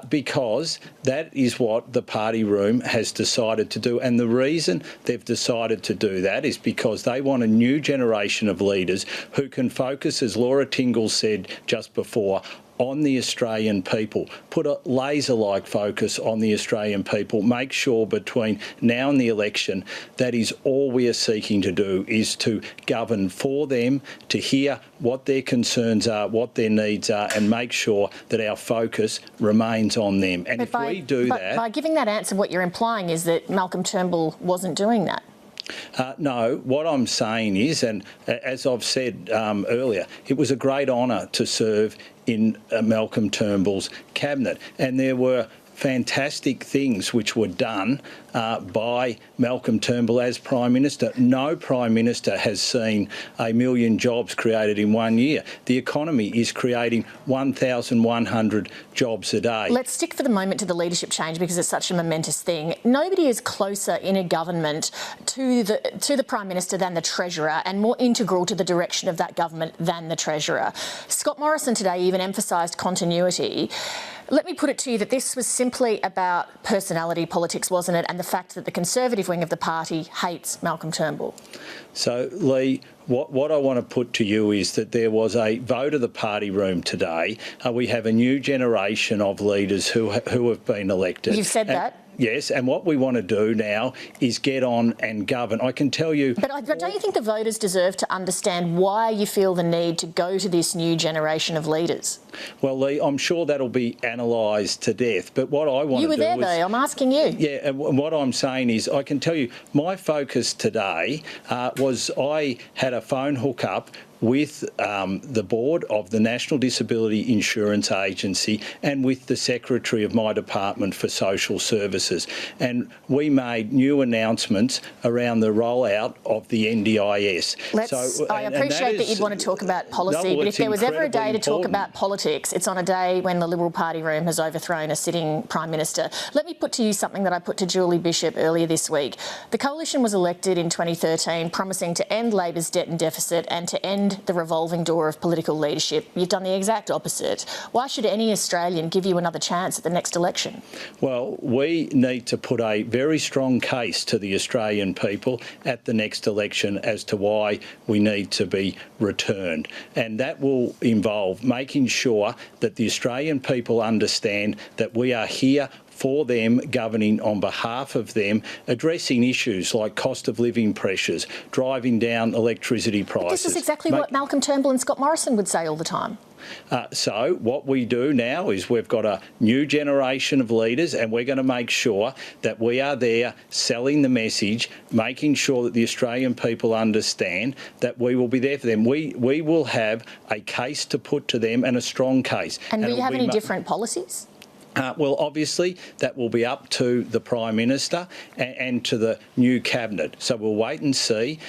Because that is what the party room has decided to do, and the reason they've decided to do that is because they want a new generation of leaders who can focus, as Laura Tingle said just before, on the Australian people, put a laser-like focus on the Australian people, make sure between now and the election that is all we are seeking to do, is to govern for them, to hear what their concerns are, what their needs are, and make sure that our focus remains on them. And if we do that... By giving that answer, what you're implying is that Malcolm Turnbull wasn't doing that. No, what I'm saying is, and as I've said earlier, it was a great honour to serve in Malcolm Turnbull's cabinet, and there were fantastic things which were done by Malcolm Turnbull as Prime Minister. No Prime Minister has seen 1 million jobs created in 1 year. The economy is creating 1,100 jobs a day. Let's stick for the moment to the leadership change because it's such a momentous thing. Nobody is closer in a government to the Prime Minister than the Treasurer, and more integral to the direction of that government than the Treasurer. Scott Morrison today even emphasised continuity. Let me put it to you that this was simply about personality politics, wasn't it, and the fact that the Conservative wing of the party hates Malcolm Turnbull. So, Lee, what I want to put to you is that there was a vote of the party room today. We have a new generation of leaders who have been elected. You've said that. Yes, and what we want to do now is get on and govern. I can tell you... But don't you think the voters deserve to understand why you feel the need to go to this new generation of leaders? Well, Lee, I'm sure that'll be analysed to death, but what I want to do... You were there, though. I'm asking you. Yeah, and what I'm saying is I can tell you my focus today was I had a phone hookup with the board of the National Disability Insurance Agency and with the Secretary of my Department for Social Services. And we made new announcements around the rollout of the NDIS. I appreciate that you'd want to talk about policy, but if there was ever a day to talk about politics, it's on a day when the Liberal Party room has overthrown a sitting Prime Minister. Let me put to you something that I put to Julie Bishop earlier this week. The Coalition was elected in 2013 promising to end Labor's debt and deficit and to end the revolving door of political leadership. You've done the exact opposite. Why should any Australian give you another chance at the next election? Well, we need to put a very strong case to the Australian people at the next election as to why we need to be returned. And that will involve making sure that the Australian people understand that we are here for them, governing on behalf of them, addressing issues like cost of living pressures, driving down electricity prices. But this is exactly what Malcolm Turnbull and Scott Morrison would say all the time. So what we do now is we've got a new generation of leaders, and we're going to make sure that we are there selling the message, making sure that the Australian people understand that we will be there for them. We will have a case to put to them, and a strong case. And will you have any different policies? Well, obviously, that will be up to the Prime Minister and to the new Cabinet. So we'll wait and see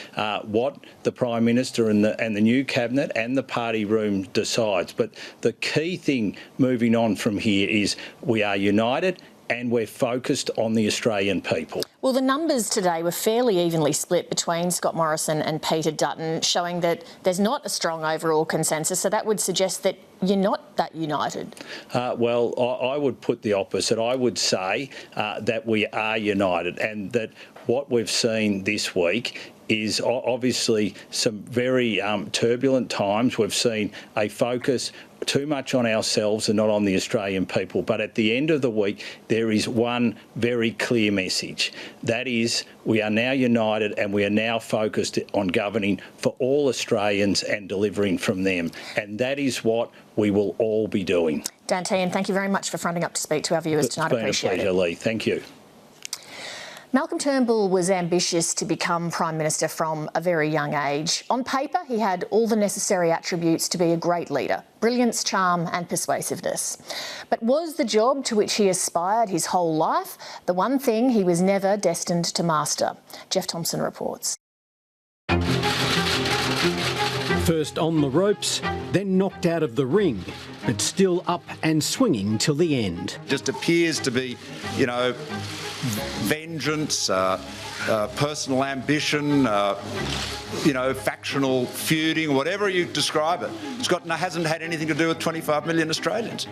what the Prime Minister and the new Cabinet and the party room decides. But the key thing moving on from here is we are united and we're focused on the Australian people. Well, the numbers today were fairly evenly split between Scott Morrison and Peter Dutton, showing that there's not a strong overall consensus. So that would suggest that you're not that united. Well, I would put the opposite. I would say that we are united, and that what we've seen this week is obviously some very turbulent times. We've seen a focus too much on ourselves and not on the Australian people. But at the end of the week, there is one very clear message. That is, we are now united and we are now focused on governing for all Australians and delivering from them. And that is what we will all be doing. Dan Tehan, thank you very much for fronting up to speak to our viewers tonight. Appreciate it. It's been a pleasure, Lee. Thank you. Malcolm Turnbull was ambitious to become Prime Minister from a very young age. On paper, he had all the necessary attributes to be a great leader: brilliance, charm and persuasiveness. But was the job to which he aspired his whole life the one thing he was never destined to master? Jeff Thompson reports. First on the ropes, then knocked out of the ring, but still up and swinging till the end. Just appears to be, vengeance, personal ambition, factional feuding, whatever you describe it. Hasn't had anything to do with 25 million Australians.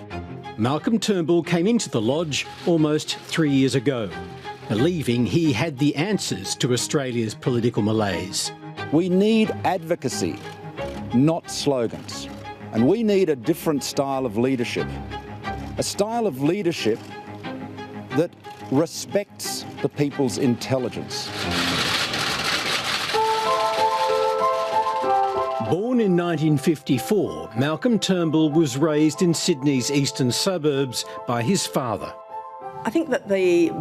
Malcolm Turnbull came into the Lodge almost 3 years ago, believing he had the answers to Australia's political malaise. We need advocacy, not slogans. And we need a different style of leadership. A style of leadership that respects the people's intelligence. Born in 1954, Malcolm Turnbull was raised in Sydney's eastern suburbs by his father. I think that the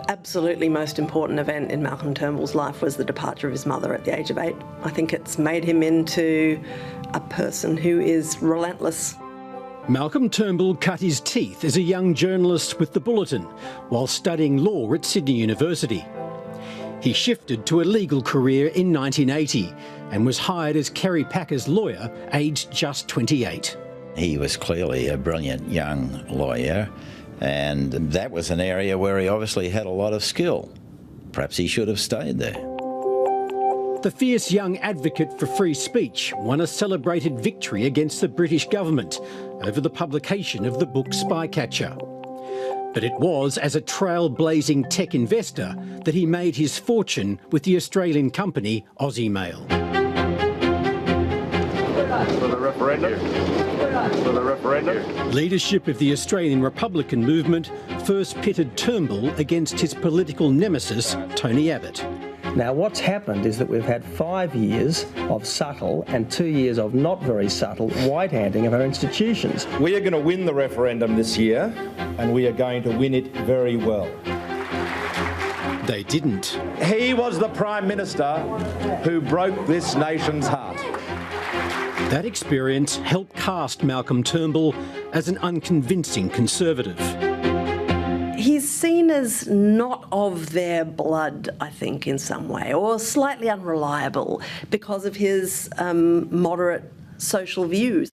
absolutely most important event in Malcolm Turnbull's life was the departure of his mother at the age of 8. I think it's made him into a person who is relentless. Malcolm Turnbull cut his teeth as a young journalist with The Bulletin while studying law at Sydney University. He shifted to a legal career in 1980 and was hired as Kerry Packer's lawyer, aged just 28. He was clearly a brilliant young lawyer, and that was an area where he obviously had a lot of skill. Perhaps he should have stayed there. The fierce young advocate for free speech won a celebrated victory against the British government over the publication of the book Spycatcher. But it was as a trailblazing tech investor that he made his fortune with the Australian company Aussie Mail. For the referendum. For the referendum. Leadership of the Australian Republican movement first pitted Turnbull against his political nemesis, Tony Abbott. Now, what's happened is that we've had 5 years of subtle and 2 years of not very subtle white-handing of our institutions. We are going to win the referendum this year, and we are going to win it very well. They didn't. He was the Prime Minister who broke this nation's heart. That experience helped cast Malcolm Turnbull as an unconvincing Conservative. He's seen as not of their blood, I think, in some way, or slightly unreliable because of his moderate social views.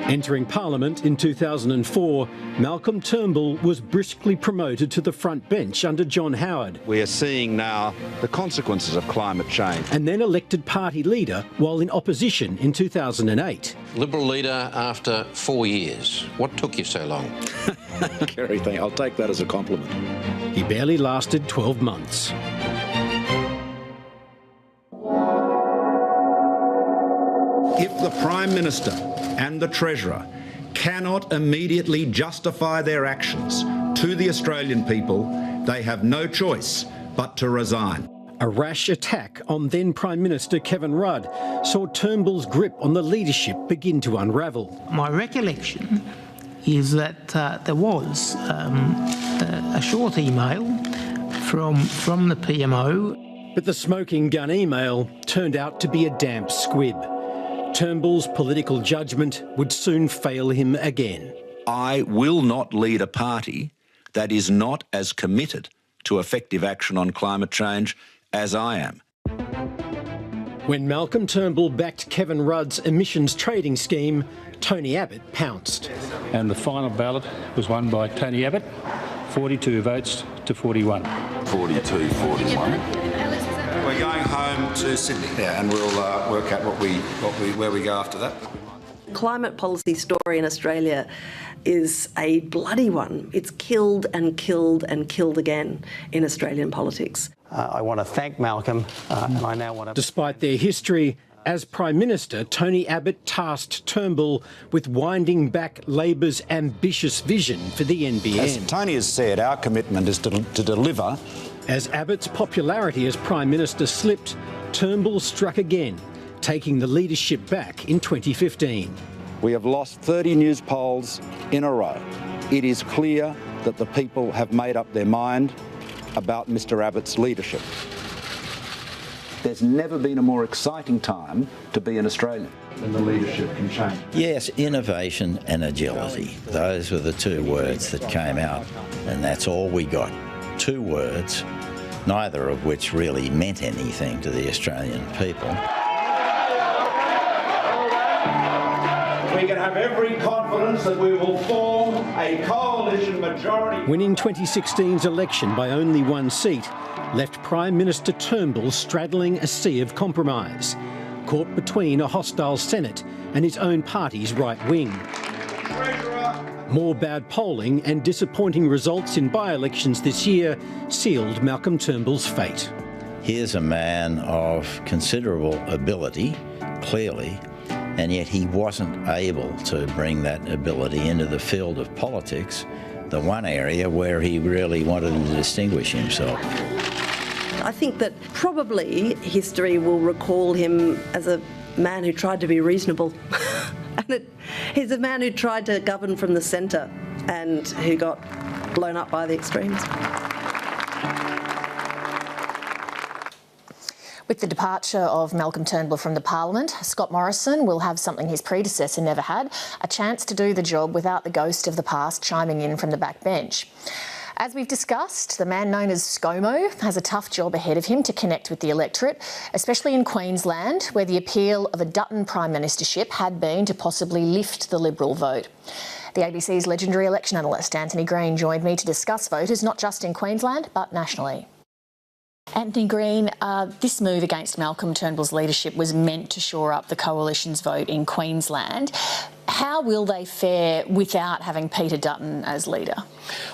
Entering Parliament in 2004, Malcolm Turnbull was briskly promoted to the front bench under John Howard. We are seeing now the consequences of climate change. And then elected party leader while in opposition in 2008. Liberal leader after 4 years. What took you so long? Kerry, I'll take that as a compliment. He barely lasted 12 months. If the Prime Minister and the Treasurer cannot immediately justify their actions to the Australian people, they have no choice but to resign. A rash attack on then Prime Minister Kevin Rudd saw Turnbull's grip on the leadership begin to unravel. My recollection is that there was a short email from the PMO. But the smoking gun email turned out to be a damp squib. Turnbull's political judgment would soon fail him again. I will not lead a party that is not as committed to effective action on climate change as I am. When Malcolm Turnbull backed Kevin Rudd's emissions trading scheme, Tony Abbott pounced. And the final ballot was won by Tony Abbott, 42 votes to 41. 42-41. We're going home to Sydney and we'll work out where we go after that. Climate policy story in Australia is a bloody one. It's killed and killed and killed again in Australian politics. I want to thank Malcolm, and I now want to... Despite their history, as Prime Minister, Tony Abbott tasked Turnbull with winding back Labor's ambitious vision for the NBN. As Tony has said, our commitment is to deliver. As Abbott's popularity as Prime Minister slipped, Turnbull struck again, taking the leadership back in 2015. We have lost 30 news polls in a row. It is clear that the people have made up their mind about Mr Abbott's leadership. There's never been a more exciting time to be an Australian. And the leadership can change. Yes, innovation and agility. Those were the two words that came out, and that's all we got. Two words, neither of which really meant anything to the Australian people. We can have every confidence that we will form a coalition majority. Winning 2016's election by only one seat left Prime Minister Turnbull straddling a sea of compromise, caught between a hostile Senate and his own party's right wing. More bad polling and disappointing results in by-elections this year sealed Malcolm Turnbull's fate. Here's a man of considerable ability, clearly, and yet he wasn't able to bring that ability into the field of politics, the one area where he really wanted to distinguish himself. I think that probably history will recall him as a man who tried to be reasonable. He's a man who tried to govern from the centre and who got blown up by the extremes. With the departure of Malcolm Turnbull from the Parliament, Scott Morrison will have something his predecessor never had, a chance to do the job without the ghost of the past chiming in from the backbench. As we've discussed, the man known as ScoMo has a tough job ahead of him to connect with the electorate, especially in Queensland, where the appeal of a Dutton Prime Ministership had been to possibly lift the Liberal vote. The ABC's legendary election analyst Anthony Green joined me to discuss voters not just in Queensland but nationally. Anthony Green, this move against Malcolm Turnbull's leadership was meant to shore up the coalition's vote in Queensland. How will they fare without having Peter Dutton as leader?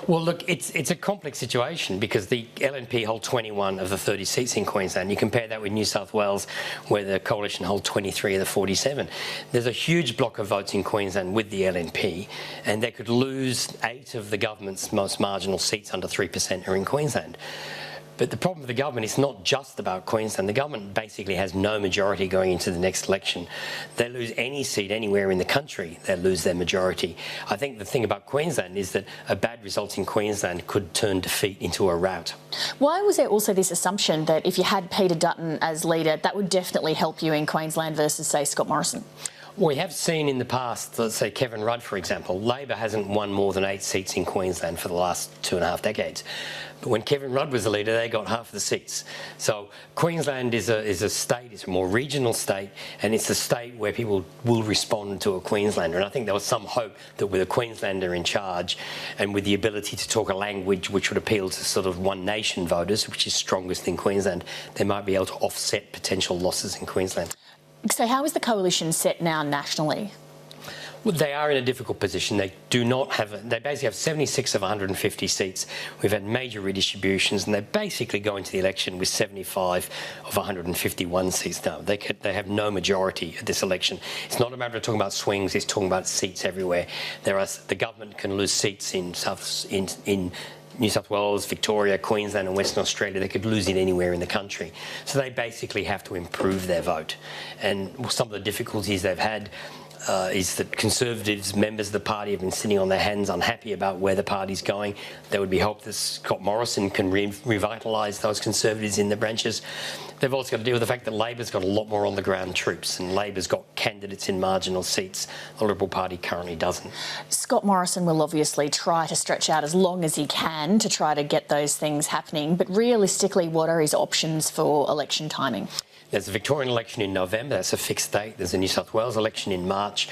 Well, look, it's a complex situation because the LNP hold 21 of the 30 seats in Queensland. You compare that with New South Wales, where the coalition hold 23 of the 47. There's a huge block of votes in Queensland with the LNP, and they could lose 8 of the government's most marginal seats under 3% are in Queensland. But the problem with the government is not just about Queensland. The government basically has no majority going into the next election. They lose any seat anywhere in the country, they lose their majority. I think the thing about Queensland is that a bad result in Queensland could turn defeat into a rout. Why was there also this assumption that if you had Peter Dutton as leader, that would definitely help you in Queensland versus, say, Scott Morrison? We have seen in the past, let's say Kevin Rudd, for example, Labor hasn't won more than 8 seats in Queensland for the last 2.5 decades. But when Kevin Rudd was the leader, they got half the seats. So Queensland is a state, it's a more regional state, and it's a state where people will respond to a Queenslander. And I think there was some hope that with a Queenslander in charge and with the ability to talk a language which would appeal to sort of one nation voters, which is strongest in Queensland, they might be able to offset potential losses in Queensland. So how is the coalition set now nationally? Well, they are in a difficult position. They do not have, they basically have 76 of 150 seats. We've had major redistributions, and they basically go into the election with 75 of 151 seats now. They have no majority at this election. It's not a matter of talking about swings, it's talking about seats everywhere. The government can lose seats in New South Wales, Victoria, Queensland and Western Australia, they could lose it anywhere in the country. So they basically have to improve their vote. And some of the difficulties they've had is that Conservatives, members of the party, have been sitting on their hands, unhappy about where the party's going. There would be hope that Scott Morrison can revitalise those Conservatives in the branches. They've also got to deal with the fact that Labor's got a lot more on-the-ground troops, and Labor's got candidates in marginal seats. The Liberal Party currently doesn't. Scott Morrison will obviously try to stretch out as long as he can to try to get those things happening, but realistically, what are his options for election timing? There's a Victorian election in November, that's a fixed date. There's a New South Wales election in March.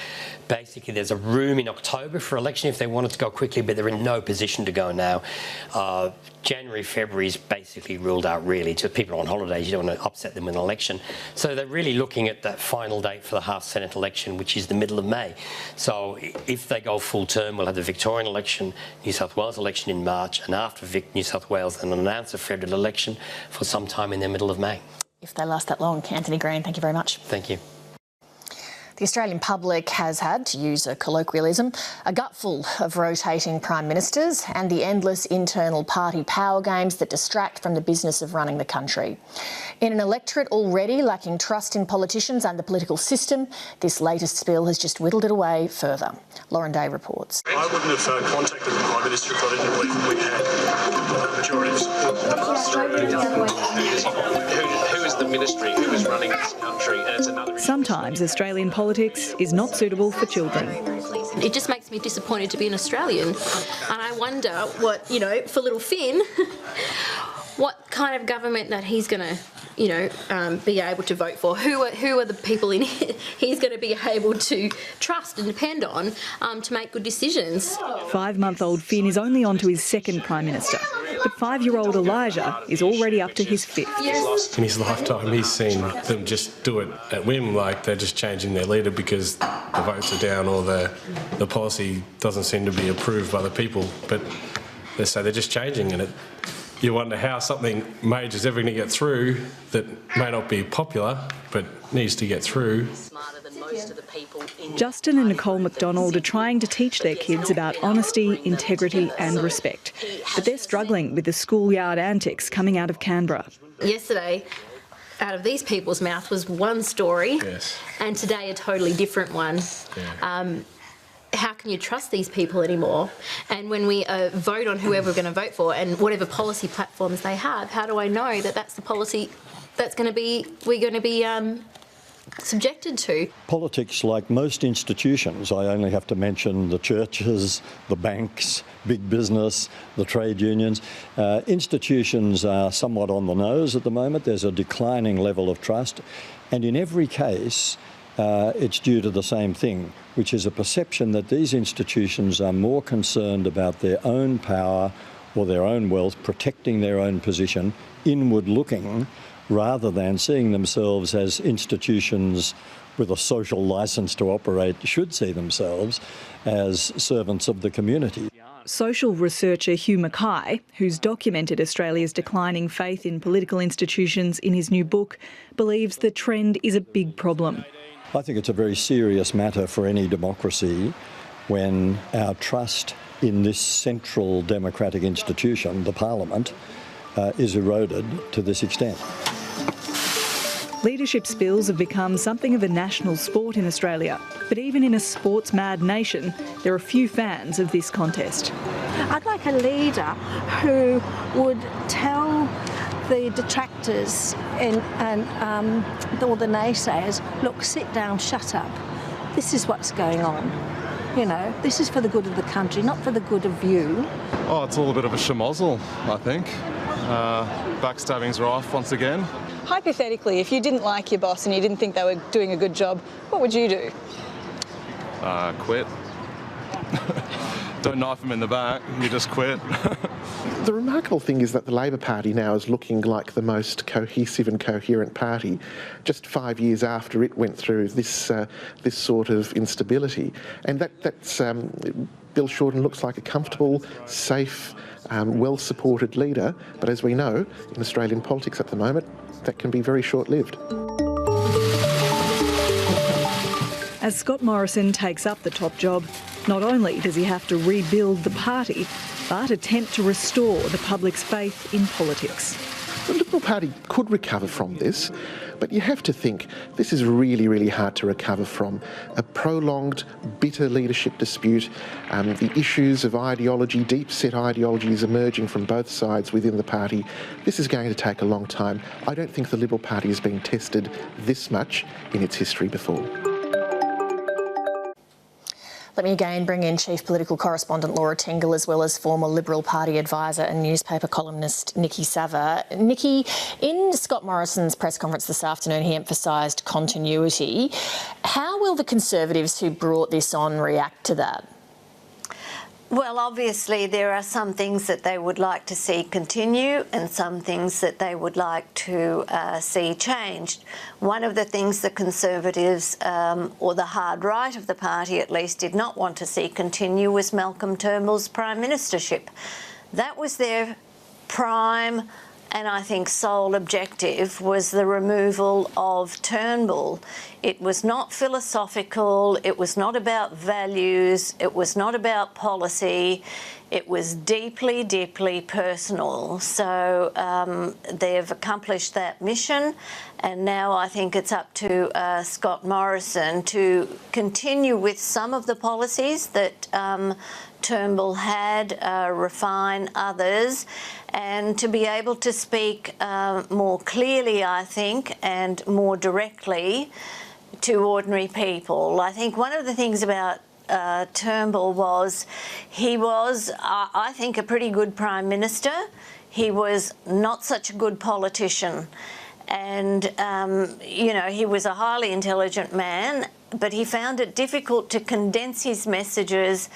Basically, there's a room in October for election if they wanted to go quickly, but they're in no position to go now. January, February is basically ruled out, really. To people on holidays, you don't want to upset them with an election. So they're really looking at that final date for the half Senate election, which is the middle of May. So if they go full term, we'll have the Victorian election, New South Wales election in March, and after New South Wales, then announce a federal election for some time in the middle of May. If they last that long. Anthony Green, thank you very much. Thank you. The Australian public has had, to use a colloquialism, a gutful of rotating prime ministers and the endless internal party power games that distract from the business of running the country. In an electorate already lacking trust in politicians and the political system, this latest spill has just whittled it away further. Lauren Day reports. I wouldn't have contacted the Prime Minister if I didn't believe we had a majority of support. Who is the ministry who is running this country? And it's another. Sometimes Australian politics is not suitable for children. It just makes me disappointed to be an Australian, and I wonder what, for little Finn, what kind of government that he's going to, be able to vote for. Who are the people in he's going to be able to trust and depend on to make good decisions. 5-month-old Finn is only on to his second Prime Minister, but 5-year-old Elijah is already up to his 5th. In his lifetime, he's seen them just do it at whim, like they're just changing their leader because the votes are down or the policy doesn't seem to be approved by the people. But they say they're just changing, and you wonder how something major is ever going to get through that may not be popular but needs to get through. Justin and Nicole McDonald are trying to teach their kids about honesty, integrity and respect, but they're struggling with the schoolyard antics coming out of Canberra. Yesterday, out of these people's mouth was one story, yes, and today a totally different one. Yeah. How can you trust these people anymore? And when we vote on whoever we're going to vote for and whatever policy platforms they have, how do I know that that's the policy that's going to be we're going to be subjected to? Politics, like most institutions, I only have to mention the churches, the banks, big business, the trade unions. Institutions are somewhat on the nose at the moment. There's a declining level of trust, and in every case it's due to the same thing, which is a perception that these institutions are more concerned about their own power or their own wealth, protecting their own position, inward looking, rather than seeing themselves as institutions with a social licence to operate should see themselves as servants of the community. Social researcher Hugh Mackay, who's documented Australia's declining faith in political institutions in his new book, believes the trend is a big problem. I think it's a very serious matter for any democracy when our trust in this central democratic institution, the Parliament, is eroded to this extent. Leadership spills have become something of a national sport in Australia, but even in a sports-mad nation, there are few fans of this contest. I'd like a leader who would tell the detractors and all the naysayers, look, sit down, shut up. This is what's going on. This is for the good of the country, not for the good of you. Oh, it's all a bit of a schmozzle, I think. Backstabbing's rife once again. Hypothetically, if you didn't like your boss and you didn't think they were doing a good job, what would you do? Quit. Don't knife them in the back, you just quit. The remarkable thing is that the Labor Party now is looking like the most cohesive and coherent party, just 5 years after it went through this sort of instability. And that's Bill Shorten looks like a comfortable, safe, well-supported leader, but as we know, in Australian politics at the moment, that can be very short-lived. As Scott Morrison takes up the top job, not only does he have to rebuild the party, but attempt to restore the public's faith in politics. The Liberal Party could recover from this, but you have to think this is really, really hard to recover from. A prolonged, bitter leadership dispute, the issues of ideology, deep-set ideologies emerging from both sides within the party. This is going to take a long time. I don't think the Liberal Party has been tested this much in its history before. Let me again bring in Chief Political Correspondent Laura Tingle, as well as former Liberal Party advisor and newspaper columnist Nikki Sava. Nikki, in Scott Morrison's press conference this afternoon, he emphasised continuity. How will the Conservatives who brought this on react to that? Well, obviously there are some things that they would like to see continue and some things that they would like to see changed. One of the things the Conservatives, or the hard right of the party at least, did not want to see continue was Malcolm Turnbull's Prime Ministership. That was their prime and I think sole objective was the removal of Turnbull. It was not philosophical, it was not about values, it was not about policy, it was deeply, deeply personal. So they've accomplished that mission, and now I think it's up to Scott Morrison to continue with some of the policies that Turnbull had, refine others, and to be able to speak more clearly, I think, and more directly to ordinary people. I think one of the things about Turnbull was he was, I think, a pretty good Prime Minister. He was not such a good politician. And, you know, he was a highly intelligent man, but he found it difficult to condense his messages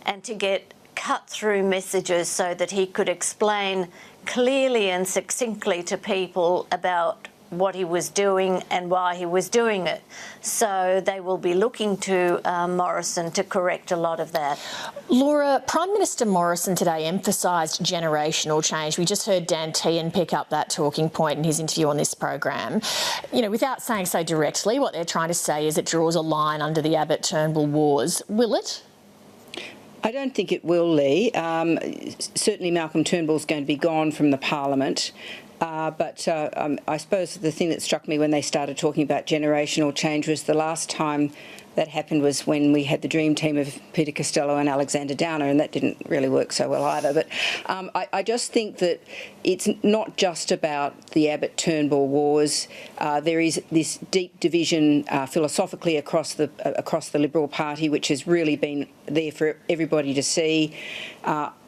and to get cut-through messages so that he could explain clearly and succinctly to people about what he was doing and why he was doing it. So they will be looking to Morrison to correct a lot of that. Laura, Prime Minister Morrison today emphasised generational change. We just heard Dan Tehan pick up that talking point in his interview on this program. You know, without saying so directly, what they're trying to say is it draws a line under the Abbott-Turnbull wars. Will it? I don't think it will, Lee. Certainly Malcolm Turnbull's going to be gone from the Parliament. But I suppose the thing that struck me when they started talking about generational change was the last time that happened was when we had the dream team of Peter Costello and Alexander Downer, and that didn't really work so well either. But I just think that it's not just about the Abbott-Turnbull wars. There is this deep division philosophically across the Liberal Party, which has really been there for everybody to see.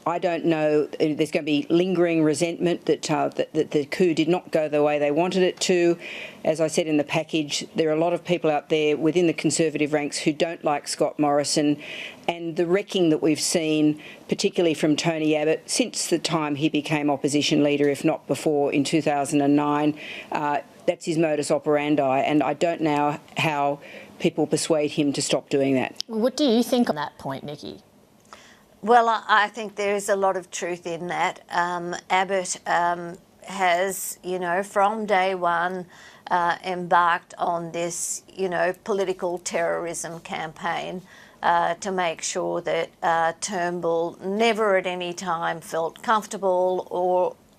I don't know, there's going to be lingering resentment that the coup did not go the way they wanted it to. As I said in the package, there are a lot of people out there within the Conservative ranks who don't like Scott Morrison, and the wrecking that we've seen, particularly from Tony Abbott, since the time he became opposition leader, if not before, in 2009, that's his modus operandi, and I don't know how people persuade him to stop doing that. What do you think on that point, Nikki? Well, I think there is a lot of truth in that. Abbott has, you know, from day one embarked on this, you know, political terrorism campaign to make sure that Turnbull never at any time felt comfortable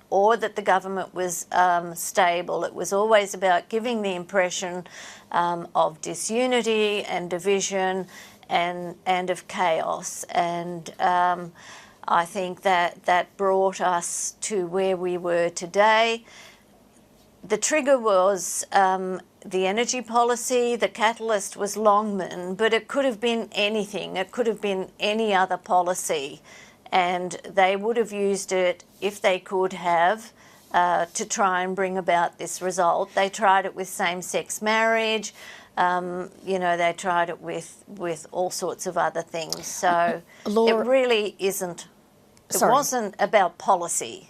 or that the government was stable. It was always about giving the impression of disunity and division and of chaos, and I think that brought us to where we were today. The trigger was the energy policy, the catalyst was Longman, but it could have been anything. It could have been any other policy, and they would have used it if they could have to try and bring about this result. They tried it with same-sex marriage. You know, they tried it with all sorts of other things. So Laura, it really isn't, it wasn't about policy.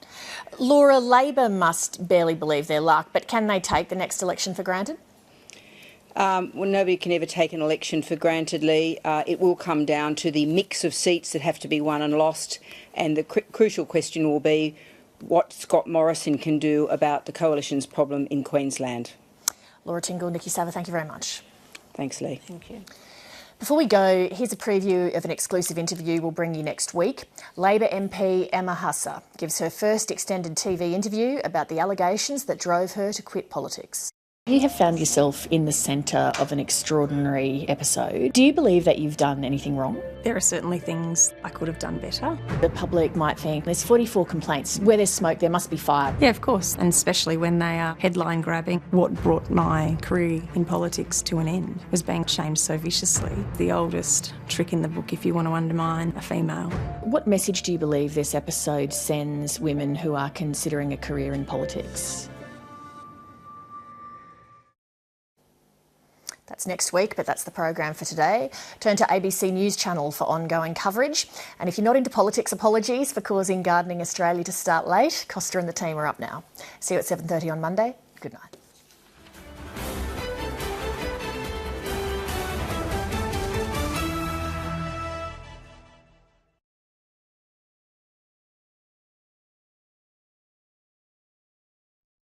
Laura, Labor must barely believe their luck, but can they take the next election for granted? Well, nobody can ever take an election for granted, Lee. It will come down to the mix of seats that have to be won and lost, and the crucial question will be what Scott Morrison can do about the Coalition's problem in Queensland. Laura Tingle, Nikki Sava, thank you very much. Thanks, Lee. Thank you. Before we go, here's a preview of an exclusive interview we'll bring you next week. Labor MP Emma Husser gives her first extended TV interview about the allegations that drove her to quit politics. You have found yourself in the centre of an extraordinary episode. Do you believe that you've done anything wrong? There are certainly things I could have done better. The public might think there's 44 complaints. Where there's smoke, there must be fire. Yeah, of course, and especially when they are headline grabbing. What brought my career in politics to an end was being shamed so viciously. The oldest trick in the book if you want to undermine a female. What message do you believe this episode sends women who are considering a career in politics? That's next week, but that's the program for today. Turn to ABC News Channel for ongoing coverage. And if you're not into politics, apologies for causing Gardening Australia to start late. Costa and the team are up now. See you at 7:30 on Monday. Good night.